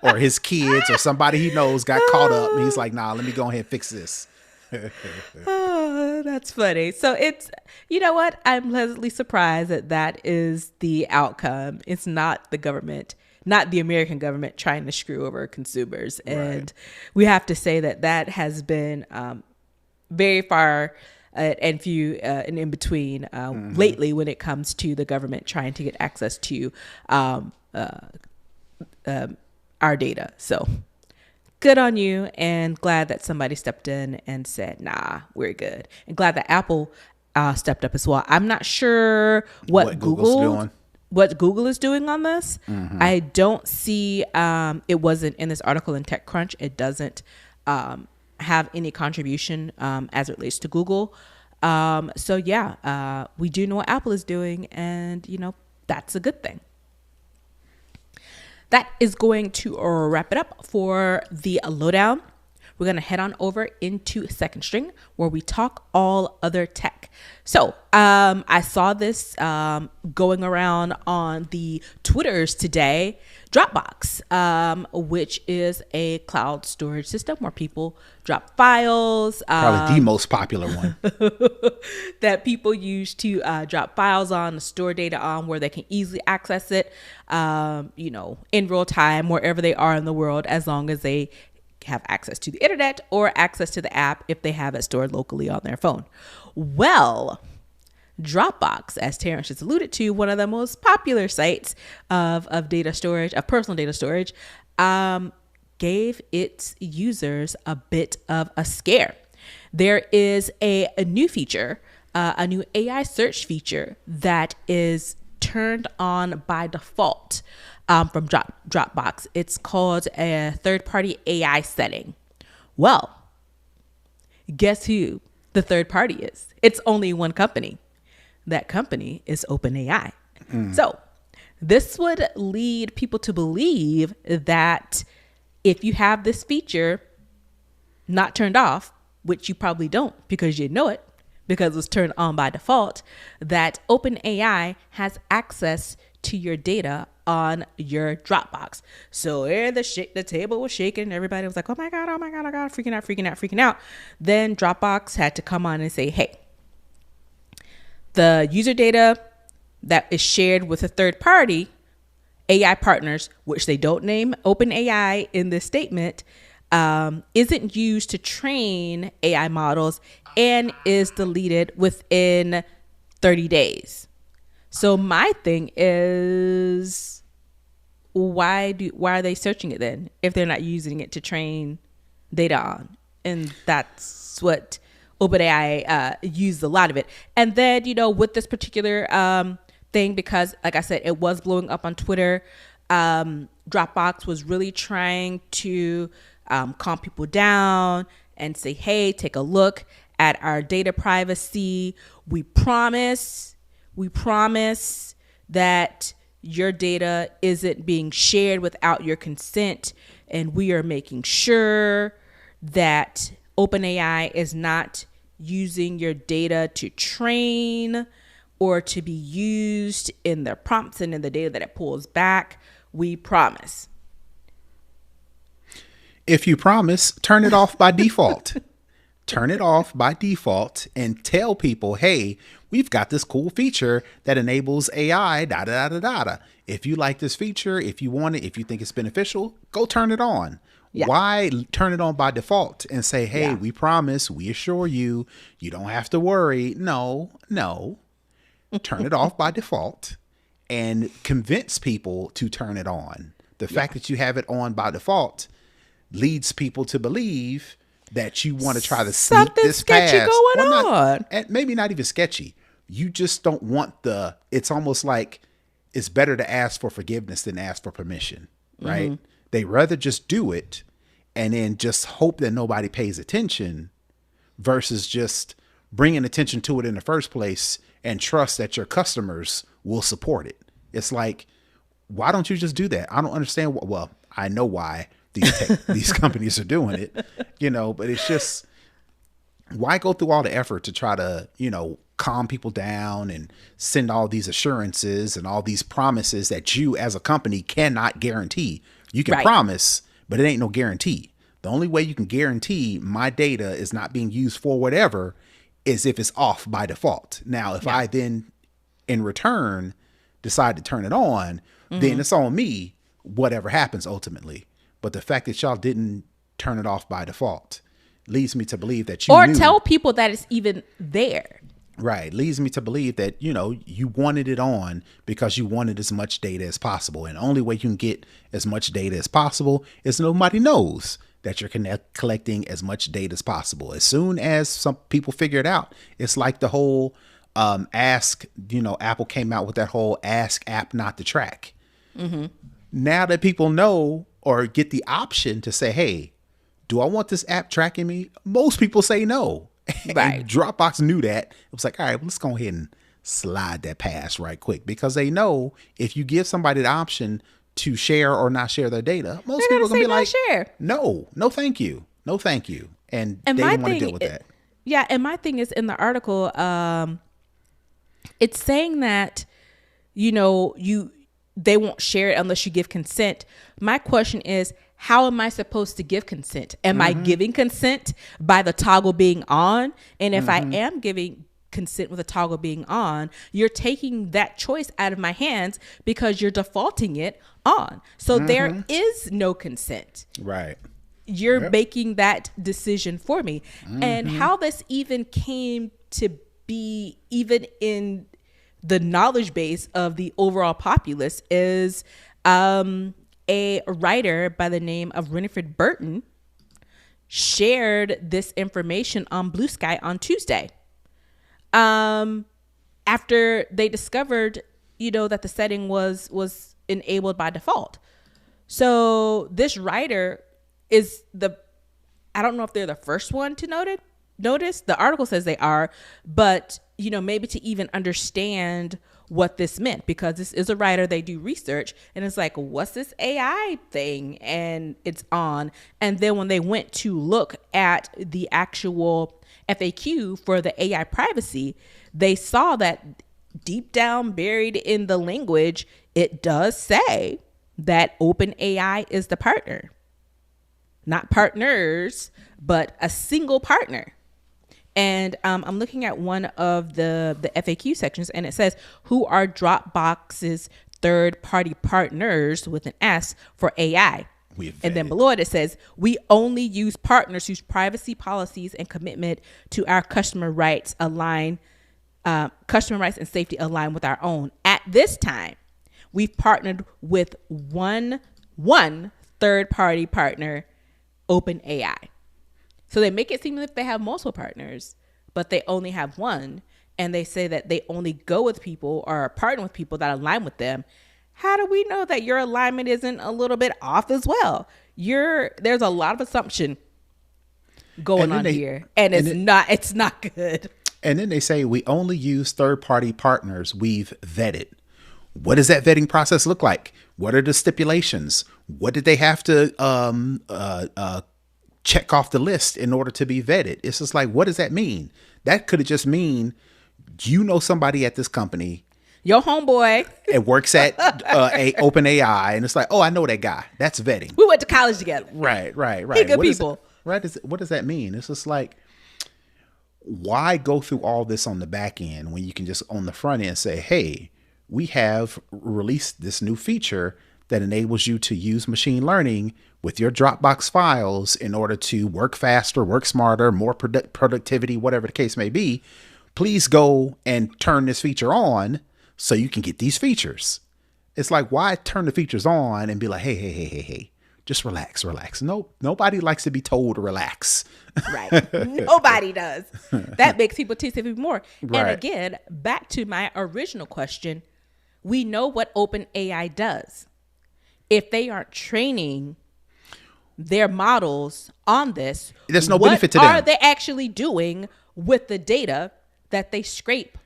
or his kids or somebody he knows got caught up. And he's like, nah, let me go ahead and fix this. Oh, that's funny. So it's, you know what? I'm pleasantly surprised that that is the outcome. It's not the government, not the American government trying to screw over consumers. And we have to say that that has been very far and few and in between lately when it comes to the government trying to get access to our data. So good on you, and glad that somebody stepped in and said, nah, we're good. And glad that Apple stepped up as well. I'm not sure what Google is doing on this. I don't see, it wasn't in this article in TechCrunch. It doesn't have any contribution as it relates to Google. So yeah, we do know what Apple is doing, and you know, that's a good thing. That is going to wrap it up for the lowdown. We're going to head on over into Second String, where we talk all other tech. So I saw this going around on the Twitters today. Dropbox, which is a cloud storage system where people drop files. Probably the most popular one. That people use to drop files on, to store data on, where they can easily access it, you know, in real time, wherever they are in the world, as long as they have access to the internet or access to the app if they have it stored locally on their phone. Well, Dropbox, as Terrance just alluded to, one of the most popular sites of data storage, of personal data storage, gave its users a bit of a scare. There is a new feature, a new AI search feature that is turned on by default from Dropbox. It's called a third-party AI setting. Well, guess who the third party is? It's only one company. That company is OpenAI. So this would lead people to believe that if you have this feature not turned off, which you probably don't because you know it, because it's turned on by default, that OpenAI has access to your data on your Dropbox. So the table was shaking. Everybody was like, oh my God, freaking out. Then Dropbox had to come on and say, hey, the user data that is shared with a third party, AI partners, which they don't name OpenAI in this statement, isn't used to train AI models and is deleted within 30 days. So my thing is, why are they searching it then if they're not using it to train data on? And that's what OpenAI used a lot of it. And then, you know, with this particular thing, because like I said, it was blowing up on Twitter, Dropbox was really trying to calm people down and say, hey, take a look at our data privacy. We promise that your data isn't being shared without your consent, and we are making sure that OpenAI is not using your data to train or to be used in the prompts and in the data that it pulls back. We promise. If you promise, turn it off by default. Turn it off by default and tell people, hey, we've got this cool feature that enables AI, If you like this feature, if you want it, if you think it's beneficial, go turn it on. Yeah. Why turn it on by default and say, hey, we promise, we assure you, you don't have to worry. No. Turn it off by default and convince people to turn it on. The fact that you have it on by default leads people to believe that you want to try to sneak Something this sketchy past. going on. And maybe not even sketchy. You just don't want it's almost like it's better to ask for forgiveness than ask for permission, right? Mm-hmm. They rather just do it and then just hope that nobody pays attention versus just bringing attention to it in the first place and trust that your customers will support it. It's like, why don't you just do that? I don't understand. Well, I know why these companies are doing it, but it's just, why go through all the effort to try to, calm people down and send all these assurances and all these promises that you as a company cannot guarantee. You can promise, but it ain't no guarantee. The only way you can guarantee my data is not being used for whatever is if it's off by default. Now, if I then in return decide to turn it on, then it's on me, whatever happens ultimately. But the fact that y'all didn't turn it off by default leads me to believe that you knew. Tell people that it's even there. Right. Leads me to believe that, you wanted it on because you wanted as much data as possible. And the only way you can get as much data as possible is nobody knows that you're collecting as much data as possible. As soon as some people figure it out, it's like the whole ask, Apple came out with that whole ask app not to track. Mm-hmm. Now that people know or get the option to say, hey, do I want this app tracking me? Most people say no. Right. And Dropbox knew that. It was like, all right, let's go ahead and slide that past right quick, because they know if you give somebody the option to share or not share their data, most people are going to be like, share. No, thank you. No, thank you. And they don't want to deal with that. Yeah. And my thing is, in the article, it's saying that, they won't share it unless you give consent. My question is, how am I supposed to give consent? Am I giving consent by the toggle being on? And if I am giving consent with the toggle being on, you're taking that choice out of my hands because you're defaulting it on. So there is no consent. Right. You're making that decision for me. And how this even came to be, even in the knowledge base of the overall populace, is a writer by the name of Winifred Burton shared this information on Blue Sky on Tuesday. After they discovered, that the setting was enabled by default. So this writer is I don't know if they're the first one to notice. The article says they are, but maybe to even understand what this meant, because this is a writer, they do research, and it's like, what's this AI thing? And it's on. And then when they went to look at the actual FAQ for the AI privacy, they saw that deep down, buried in the language, it does say that OpenAI is the partner. Not partners, but a single partner. And I'm looking at one of the FAQ sections, and it says, who are Dropbox's third-party partners with an S for AI? And then below it says, we only use partners whose privacy policies and commitment to our customer rights and safety align with our own. At this time, we've partnered with one third-party partner, OpenAI. So they make it seem as if they have multiple partners, but they only have one. And they say that they only go with people or partner with people that align with them. How do we know that your alignment isn't a little bit off as well? There's a lot of assumption going on here, and it's not good. And then they say we only use third-party partners we've vetted. What does that vetting process look like? What are the stipulations? What did they have to check off the list in order to be vetted? It's just like, what does that mean? That could have just mean, somebody at this company, your homeboy, it works at a OpenAI, and it's like, oh, I know that guy. That's vetting. We went to college together. Right. He good people. What does that mean? It's just like, why go through all this on the back end when you can just on the front end say, hey, we have released this new feature that enables you to use machine learning with your Dropbox files in order to work faster, work smarter, more productivity, whatever the case may be. Please go and turn this feature on so you can get these features. It's like, why turn the features on and be like, hey, just relax, relax. No, nobody likes to be told to relax. Right. Nobody does. That makes people tease even more. Right. And again, back to my original question, we know what OpenAI does. If they aren't training their models on this, there's no benefit to them. What are they actually doing with the data that they scrape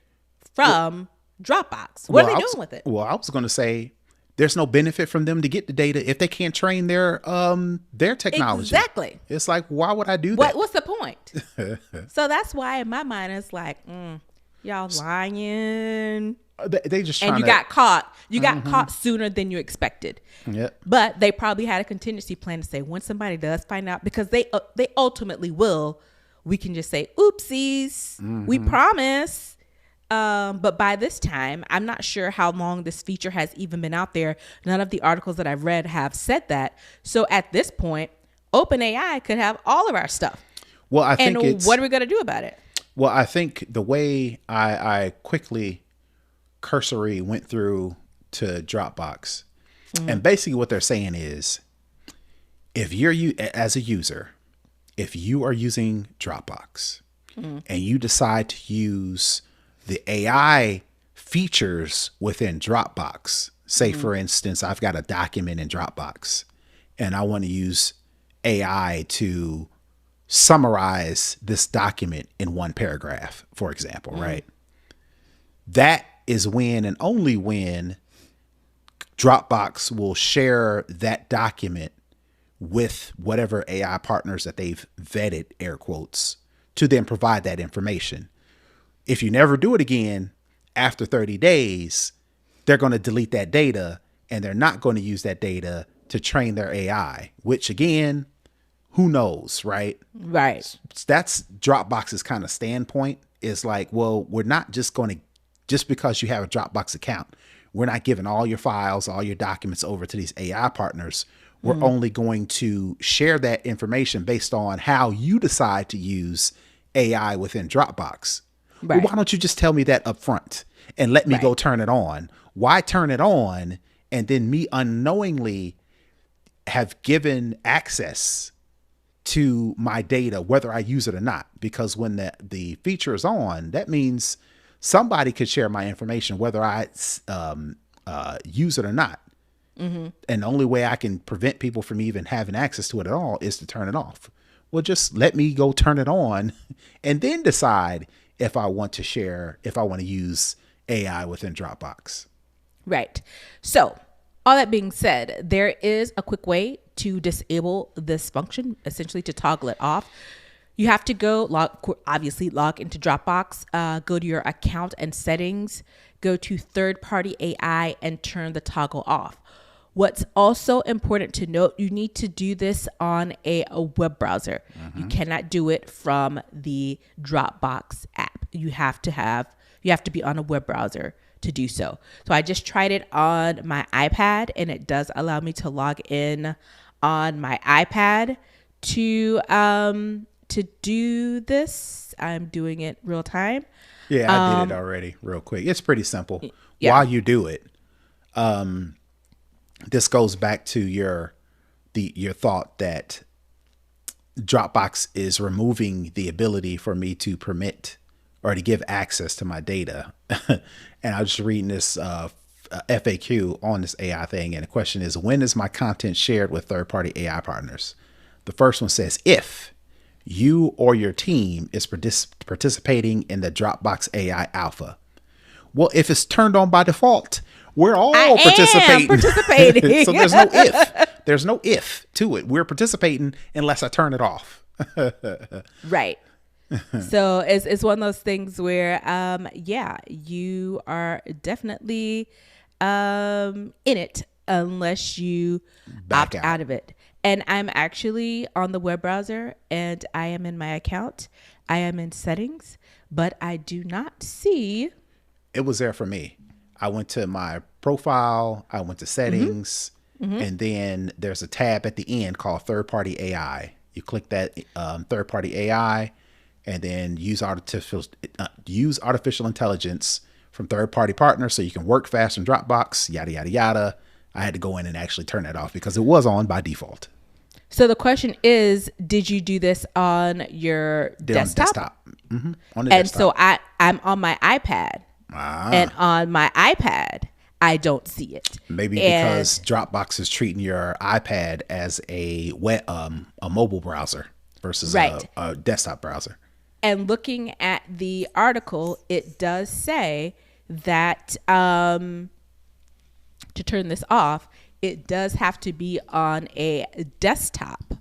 from Dropbox? What are they doing with it? Well, I was going to say there's no benefit from them to get the data if they can't train their technology. Exactly. It's like, why would I do that? What's the point? So that's why in my mind it's like, y'all lying. They just and you got caught. You got caught sooner than you expected. Yep. But they probably had a contingency plan to say when somebody does find out, because they ultimately will. We can just say, oopsies, we promise. But by this time, I'm not sure how long this feature has even been out there. None of the articles that I've read have said that. So at this point, OpenAI could have all of our stuff. Well, I think what are we going to do about it? Well, I think the way I quickly cursory went through to Dropbox, and basically what they're saying is, if you're as a user, if you are using Dropbox and you decide to use the AI features within Dropbox, say for instance, I've got a document in Dropbox and I want to use AI to summarize this document in one paragraph, for example, right? That is when and only when Dropbox will share that document with whatever AI partners that they've vetted, air quotes, to then provide that information. If you never do it again after 30 days, they're going to delete that data and they're not going to use that data to train their AI, which again, who knows, right? Right. That's Dropbox's kind of standpoint, is like, well, we're not just going to, just because you have a Dropbox account, we're not giving all your files, all your documents over to these AI partners. We're only going to share that information based on how you decide to use AI within Dropbox. Right. Well, why don't you just tell me that up front and let me go turn it on? Why turn it on and then me unknowingly have given access to my data, whether I use it or not? Because when the feature is on, that means somebody could share my information, whether I use it or not. And the only way I can prevent people from even having access to it at all is to turn it off. Well, just let me go turn it on and then decide if I want to share, if I want to use AI within Dropbox. Right. So all that being said, there is a quick way to disable this function, essentially to toggle it off. You have to go log into Dropbox, go to your account and settings, go to third-party AI and turn the toggle off. What's also important to note, you need to do this on a web browser. You cannot do it from the Dropbox app. You have to be on a web browser to do so. So I just tried it on my iPad and it does allow me to log in on my iPad to do this. I'm doing it real time. Yeah, I did it already real quick. It's pretty simple. Yeah. While you do it, this goes back to your thought that Dropbox is removing the ability for me to permit or to give access to my data. And I was just reading this FAQ on this AI thing. And the question is, when is my content shared with third-party AI partners? The first one says, if you or your team is participating in the Dropbox AI alpha. Well, if it's turned on by default, we're all participating. So there's no if. There's no if to it. We're participating unless I turn it off. Right. So it's one of those things where, you are definitely in it unless you opt out of it. And I'm actually on the web browser and I am in my account. I am in settings, but I do not see. It was there for me. I went to my profile, I went to settings, and then there's a tab at the end called third-party AI. You click that third-party AI and then use artificial intelligence from third-party partners so you can work fast in Dropbox, yada, yada, yada. I had to go in and actually turn that off because it was on by default. So the question is, did you do this on your desktop? On the And desktop. so I'm on my iPad. And on my iPad, I don't see it. Maybe because Dropbox is treating your iPad as a mobile browser versus a desktop browser. And looking at the article, it does say that to turn this off, it does have to be on a desktop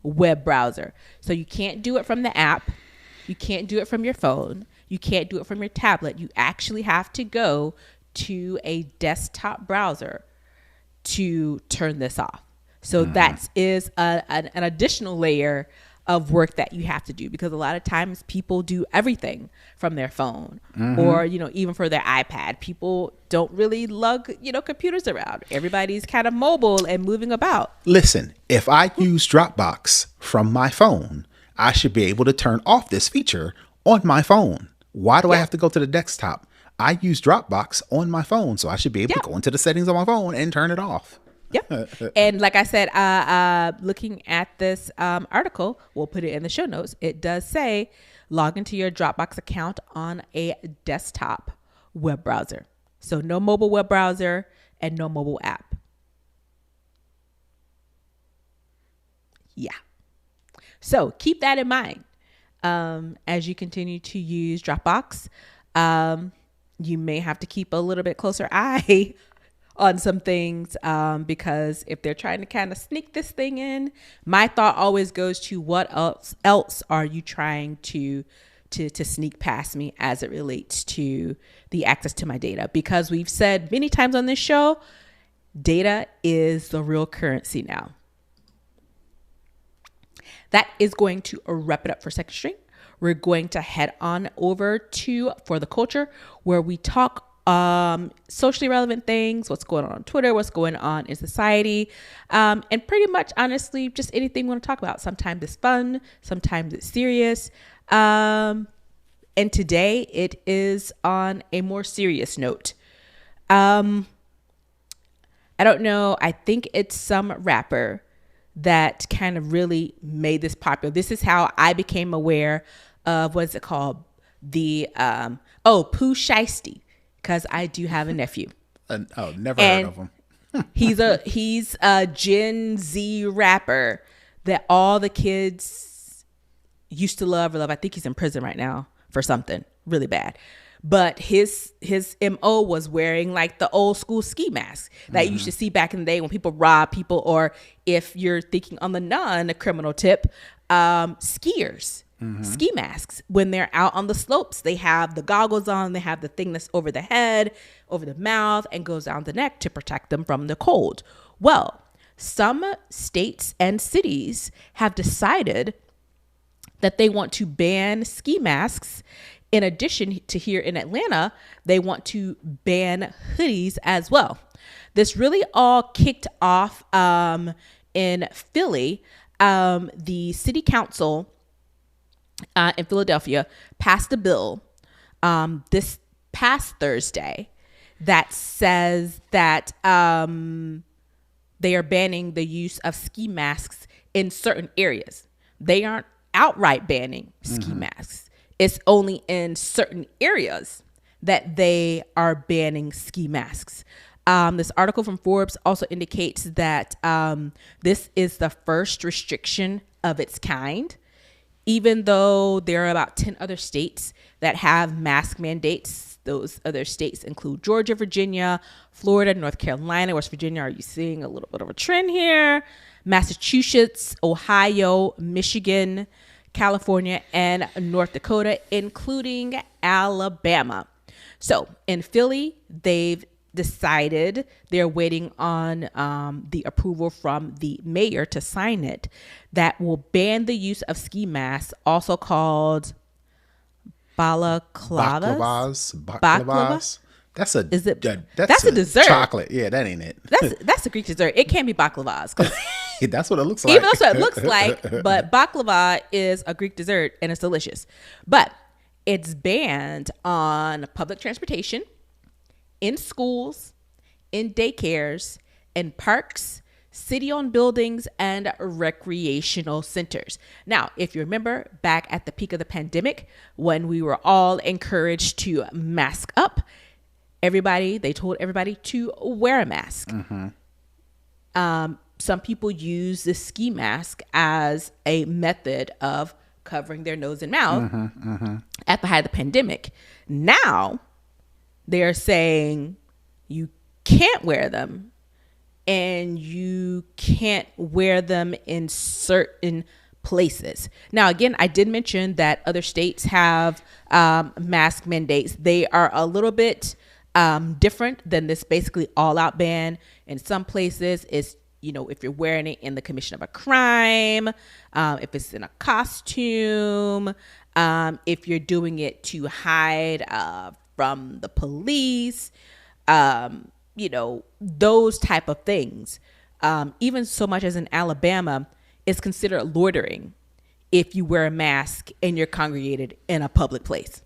web browser. So you can't do it from the app. You can't do it from your phone. You can't do it from your tablet. You actually have to go to a desktop browser to turn this off. So that is an additional layer of work that you have to do, because a lot of times people do everything from their phone or, even for their iPad. People don't really lug, computers around. Everybody's kind of mobile and moving about. Listen, if I use Dropbox from my phone, I should be able to turn off this feature on my phone. Why do I have to go to the desktop? I use Dropbox on my phone, so I should be able to go into the settings on my phone and turn it off. Yep. And like I said, looking at this article, we'll put it in the show notes. It does say log into your Dropbox account on a desktop web browser. So no mobile web browser and no mobile app. Yeah. So keep that in mind as you continue to use Dropbox. You may have to keep a little bit closer eye on some things because if they're trying to kind of sneak this thing in, my thought always goes to what else are you trying to sneak past me as it relates to the access to my data? Because we've said many times on this show, data is the real currency now. That is going to wrap it up for Second String. We're going to head on over to For the Culture, where we talk socially relevant things, what's going on Twitter, what's going on in society, and pretty much, honestly, just anything we want to talk about. Sometimes it's fun, sometimes it's serious. And today it is on a more serious note. I don't know. I think it's some rapper that kind of really made this popular. This is how I became aware of, what is it called? The, Pooh Shiesty, because I do have a nephew. Never heard of him. he's a Gen Z rapper that all the kids used to love or love. I think he's in prison right now for something really bad. But his MO was wearing like the old school ski mask that you used to see back in the day when people rob people, or if you're thinking on the non-criminal tip, skiers, ski masks. When they're out on the slopes, they have the goggles on, they have the thing that's over the head, over the mouth, and goes down the neck to protect them from the cold. Well, some states and cities have decided that they want to ban ski masks. In addition to here in Atlanta, they want to ban hoodies as well. This really all kicked off in Philly. The city council in Philadelphia passed a bill this past Thursday that says that they are banning the use of ski masks in certain areas. They aren't outright banning ski masks. It's only in certain areas that they are banning ski masks. This article from Forbes also indicates that this is the first restriction of its kind, even though there are about 10 other states that have mask mandates. Those other states include Georgia, Virginia, Florida, North Carolina, West Virginia. Are you seeing a little bit of a trend here? Massachusetts, Ohio, Michigan, California, and North Dakota, including Alabama. So in Philly, they've decided they're waiting on the approval from the mayor to sign it, that will ban the use of ski masks, also called balaclavas. Baklavas. That's a dessert. Chocolate. Yeah, that ain't it. That's a Greek dessert. It can't be baklavas. That's what it looks like. Even though that's what it looks like, but baklava is a Greek dessert and it's delicious. But it's banned on public transportation, in schools, in daycares, in parks, city-owned buildings, and recreational centers. Now, if you remember back at the peak of the pandemic, when we were all encouraged to mask up, they told everybody to wear a mask. Some people use the ski mask as a method of covering their nose and mouth at the height of the pandemic. Now, they're saying you can't wear them, and you can't wear them in certain places. Now, again, I did mention that other states have mask mandates. They are a little bit different than this basically all-out ban. In some places, it's, if you're wearing it in the commission of a crime, if it's in a costume, if you're doing it to hide from the police, those type of things. Even so much as in Alabama, it's considered loitering if you wear a mask and you're congregated in a public place,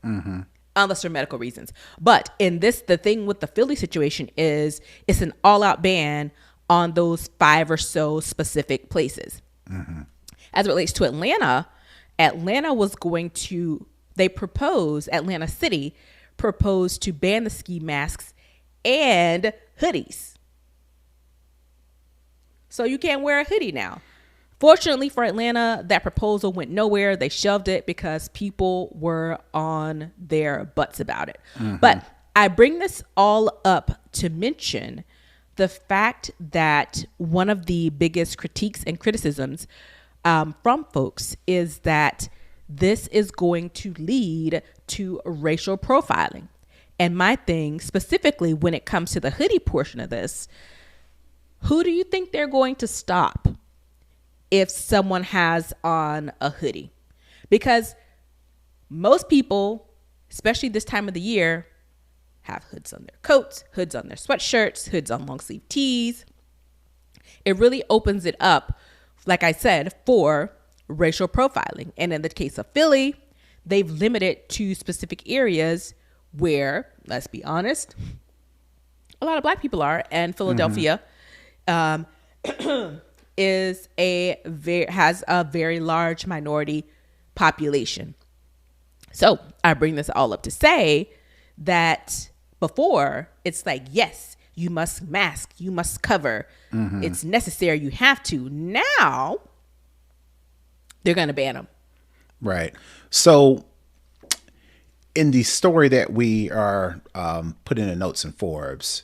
unless for medical reasons. But in this, the thing with the Philly situation is it's an all-out ban on those 5 or so specific places. As it relates to Atlanta Atlanta City proposed to ban the ski masks and hoodies. So you can't wear a hoodie now. Fortunately for Atlanta, that proposal went nowhere. They shelved it because people were on their butts about it. But I bring this all up to mention the fact that one of the biggest critiques and criticisms from folks is that this is going to lead to racial profiling. And my thing, specifically when it comes to the hoodie portion of this, who do you think they're going to stop if someone has on a hoodie? Because most people, especially this time of the year, have hoods on their coats, hoods on their sweatshirts, hoods on long sleeve tees. It really opens it up, like I said, for racial profiling. And in the case of Philly, they've limited to specific areas where, let's be honest, a lot of Black people are, and Philadelphia has a very large minority population. So I bring this all up to say that before, it's like, yes, you must mask, you must cover, it's necessary, you have to. Now they're going to ban them. Right. So in the story that we are putting in the notes in Forbes,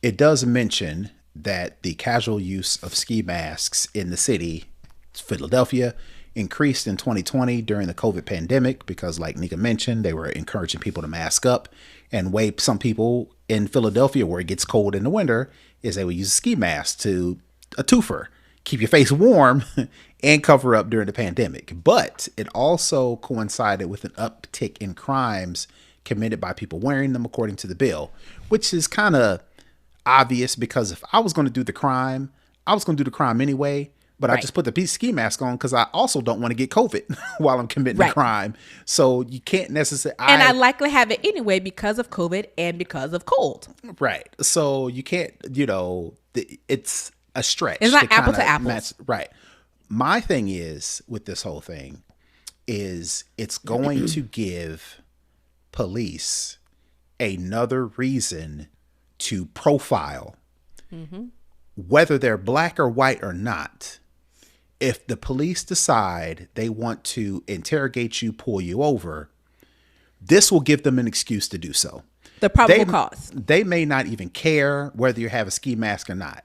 it does mention that the casual use of ski masks in the city, Philadelphia, increased in 2020 during the COVID pandemic because, like Nica mentioned, they were encouraging people to mask up. And way some people in Philadelphia, where it gets cold in the winter, is they would use a ski mask to a twofer, keep your face warm and cover up during the pandemic. But it also coincided with an uptick in crimes committed by people wearing them, according to the bill, which is kind of obvious because if I was going to do the crime, I was going to do the crime anyway. But right. I just put the ski mask on because I also don't want to get COVID while I'm committing a crime. So you can't necessarily... And I likely have it anyway because of COVID and because of cold. Right. So you can't, it's a stretch. It's not apple to apple. Right. My thing is with this whole thing is it's going to give police another reason to profile, whether they're Black or white or not. If the police decide they want to interrogate you, pull you over, this will give them an excuse to do so. The probable cause. They may not even care whether you have a ski mask or not.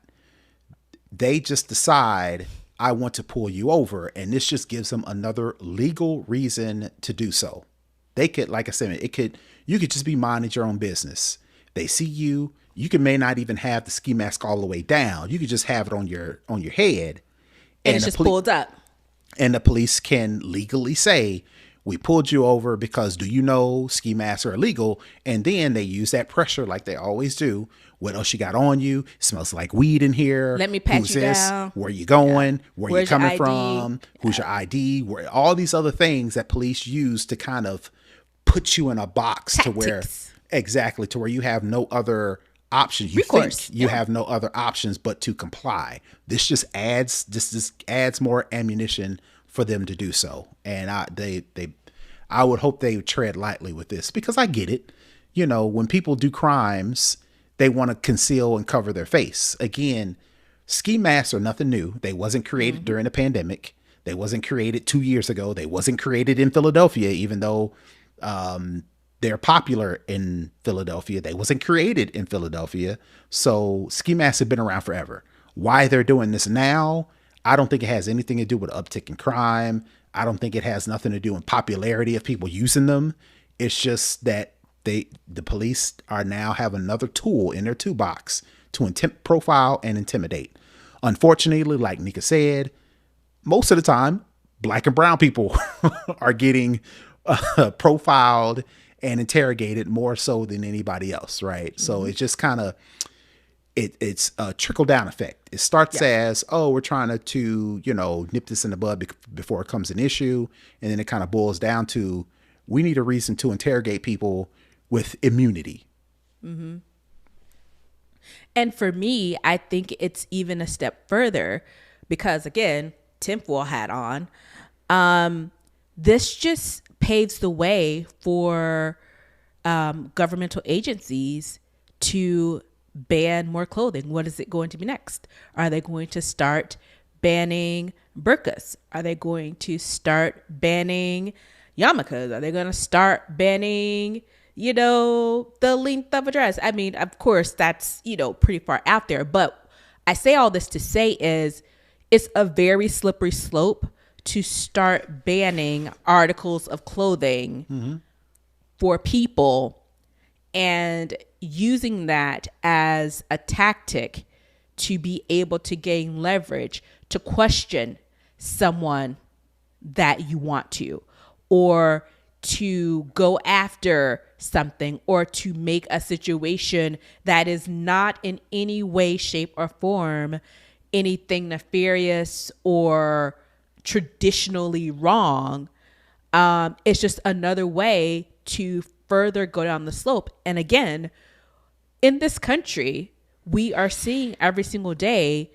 They just decide, I want to pull you over. And this just gives them another legal reason to do so. They could, like I said, you could just be minding your own business. They see you. You may not even have the ski mask all the way down. You could just have it on your head. And it's just pulled up. And the police can legally say, we pulled you over because do you know ski masks are illegal? And then they use that pressure like they always do. What else you got on you? It smells like weed in here. Let me pat you down. Where you going? Yeah. Where you coming from? Who's your ID? Where all these other things that police use to kind of put you in a box. Tactics. To where you have no other options. You Recourse. think you have no other options but to comply. This just adds more ammunition for them to do so. And I would hope they tread lightly with this, because I get it. You know, when people do crimes, they want to conceal and cover their face. Again, ski masks are nothing new. They wasn't created during the pandemic. They wasn't created 2 years ago. They wasn't created in Philadelphia, even though they're popular in Philadelphia. They wasn't created in Philadelphia. So ski masks have been around forever. Why they're doing this now, I don't think it has anything to do with uptick in crime. I don't think it has nothing to do with popularity of people using them. It's just that the police are now have another tool in their toolbox to profile and intimidate. Unfortunately, like Nica said, most of the time, Black and brown people are getting profiled and interrogated more so than anybody else, right? So it's just kind of, it's a trickle down effect. It starts as, oh, we're trying to nip this in the bud before it becomes an issue. And then it kind of boils down to, we need a reason to interrogate people with immunity. Mm-hmm. And for me, I think it's even a step further because, again, tinfoil hat on. This just paves the way for governmental agencies to ban more clothing. What is it going to be next? Are they going to start banning burqas? Are they going to start banning yarmulkes? Are they going to start banning, the length of a dress? I mean, of course, that's, pretty far out there. But I say all this to say is it's a very slippery slope to start banning articles of clothing for people and using that as a tactic to be able to gain leverage to question someone that you want to, or to go after something, or to make a situation that is not in any way, shape, or form anything nefarious or traditionally wrong. It's just another way to further go down the slope. And again, in this country, we are seeing every single day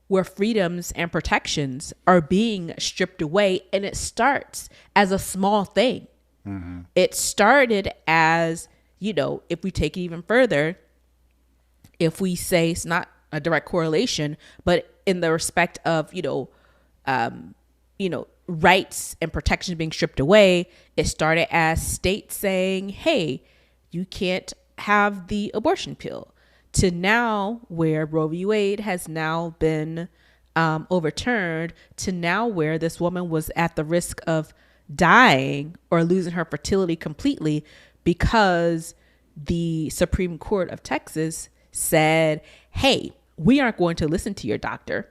where freedoms and protections are being stripped away. And it starts as a small thing. Mm-hmm. It started as, if we take it even further, if we say it's not a direct correlation, but in the respect of, rights and protections being stripped away, it started as states saying, hey, you can't have the abortion pill, to now where Roe v. Wade has now been overturned, to now where this woman was at the risk of dying or losing her fertility completely because the Supreme Court of Texas said, hey, we aren't going to listen to your doctor.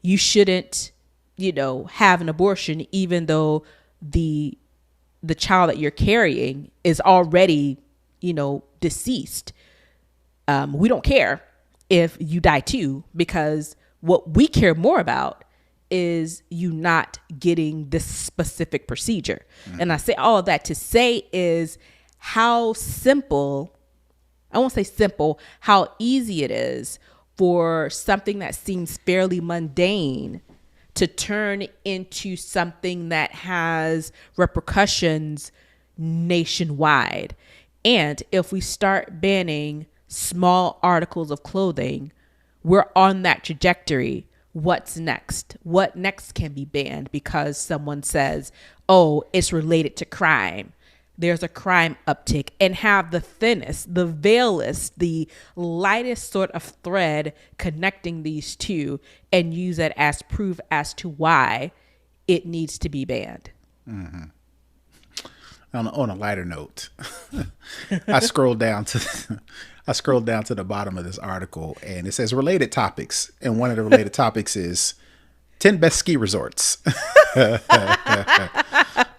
You shouldn't, have an abortion, even though the child that you're carrying is already, deceased. We don't care if you die too, because what we care more about is you not getting this specific procedure. Mm-hmm. And I say all of that to say is how simple, I won't say simple, how easy it is for something that seems fairly mundane to turn into something that has repercussions nationwide. And if we start banning small articles of clothing, we're on that trajectory. What's next? What next can be banned because someone says, oh, it's related to crime. There's a crime uptick, and have the thinnest, the veilest, the lightest sort of thread connecting these two and use it as proof as to why it needs to be banned. Mm-hmm. On a lighter note, I scrolled down to the bottom of this article, and it says related topics, and one of the related topics is 10 best ski resorts.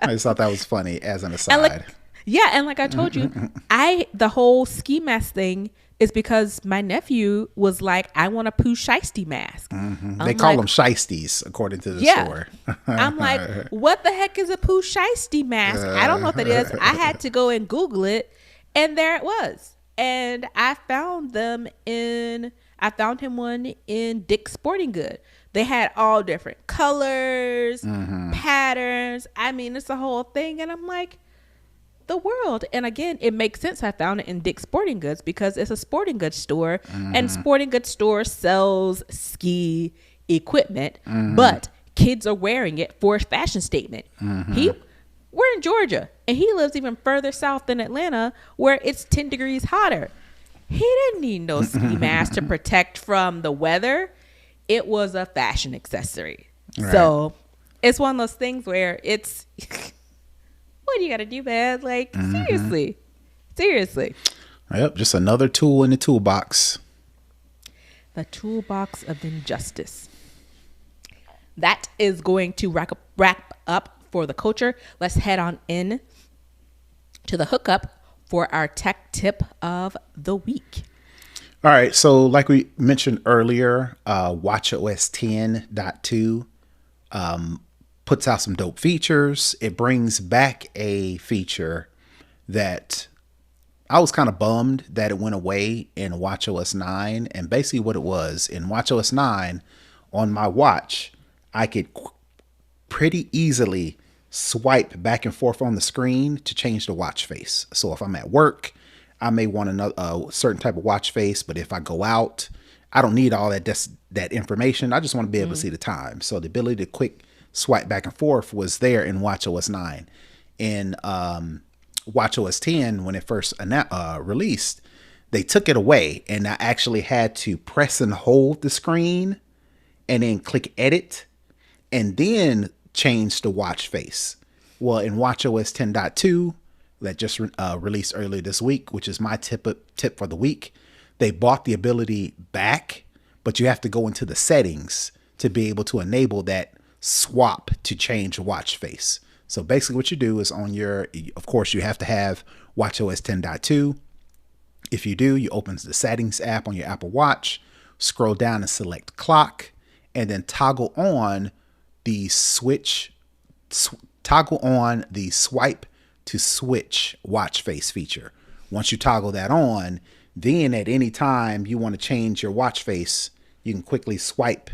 I just thought that was funny as an aside. And like I told you, the whole ski mask thing is because my nephew was like, I want a poo shiesty mask. Mm-hmm. They call them shiesties, according to the store. I'm like, what the heck is a poo shiesty mask? I don't know what that is. I had to go and Google it, and there it was. And I found him one in Dick's Sporting Good. They had all different colors, patterns. I mean, it's a whole thing. And I'm like, the world. And again, it makes sense. I found it in Dick's Sporting Goods because it's a sporting goods store, and sporting goods store sells ski equipment, but kids are wearing it for a fashion statement. We're in Georgia, and he lives even further south than Atlanta, where it's 10 degrees hotter. He didn't need no ski mask to protect from the weather. It was a fashion accessory. Right. So it's one of those things where it's, what do you got to do, man? Like, seriously. Yep, just another tool in the toolbox. The toolbox of injustice. That is going to wrap up for the culture. Let's head on in to the hookup for our tech tip of the week. All right. So like we mentioned earlier, watchOS 10.2 puts out some dope features. It brings back a feature that I was kind of bummed that it went away in watchOS 9. And basically what it was in watchOS 9 on my watch, I could pretty easily swipe back and forth on the screen to change the watch face. So if I'm at work, I may want a certain type of watch face, but if I go out, I don't need all that information. I just want to be able to see the time. So the ability to quick swipe back and forth was there in watchOS 9. In watchOS 10, when it first released, they took it away, and I actually had to press and hold the screen and then click edit and then change the watch face. Well, in watchOS 10.2 that just released earlier this week, which is my tip for the week, they brought the ability back, but you have to go into the settings to be able to enable that swap to change watch face. So basically what you do is of course you have to have watchOS 10.2. If you do, you open the settings app on your Apple Watch, scroll down and select clock, and then toggle on the swipe to switch watch face feature. Once you toggle that on, then at any time you want to change your watch face, you can quickly swipe.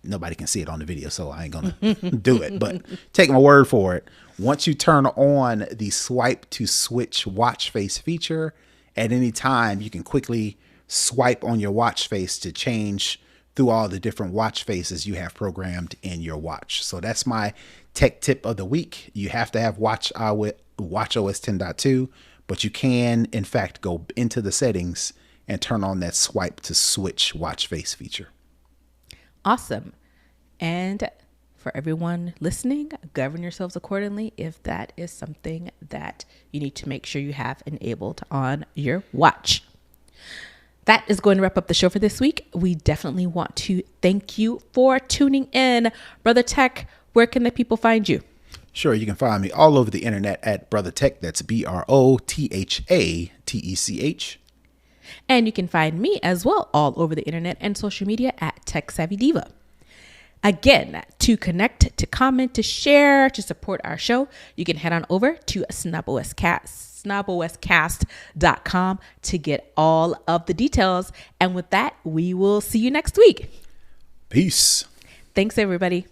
Nobody can see it on the video, so I ain't gonna do it, but take my word for it. Once you turn on the swipe to switch watch face feature, at any time you can quickly swipe on your watch face to change through all the different watch faces you have programmed in your watch. So that's my tech tip of the week. You have to have watchOS 10.2, but you can, in fact, go into the settings and turn on that swipe to switch watch face feature. Awesome. And for everyone listening, govern yourselves accordingly if that is something that you need to make sure you have enabled on your watch. That is going to wrap up the show for this week. We definitely want to thank you for tuning in. Brother Tech, where can the people find you? Sure, you can find me all over the internet at Brother Tech. That's BROTHATECH. And you can find me as well all over the internet and social media at Tech Savvy Diva. Again, to connect, to comment, to share, to support our show, you can head on over to snoboscast.com to get all of the details. And with that, we will see you next week. Peace. Thanks, everybody.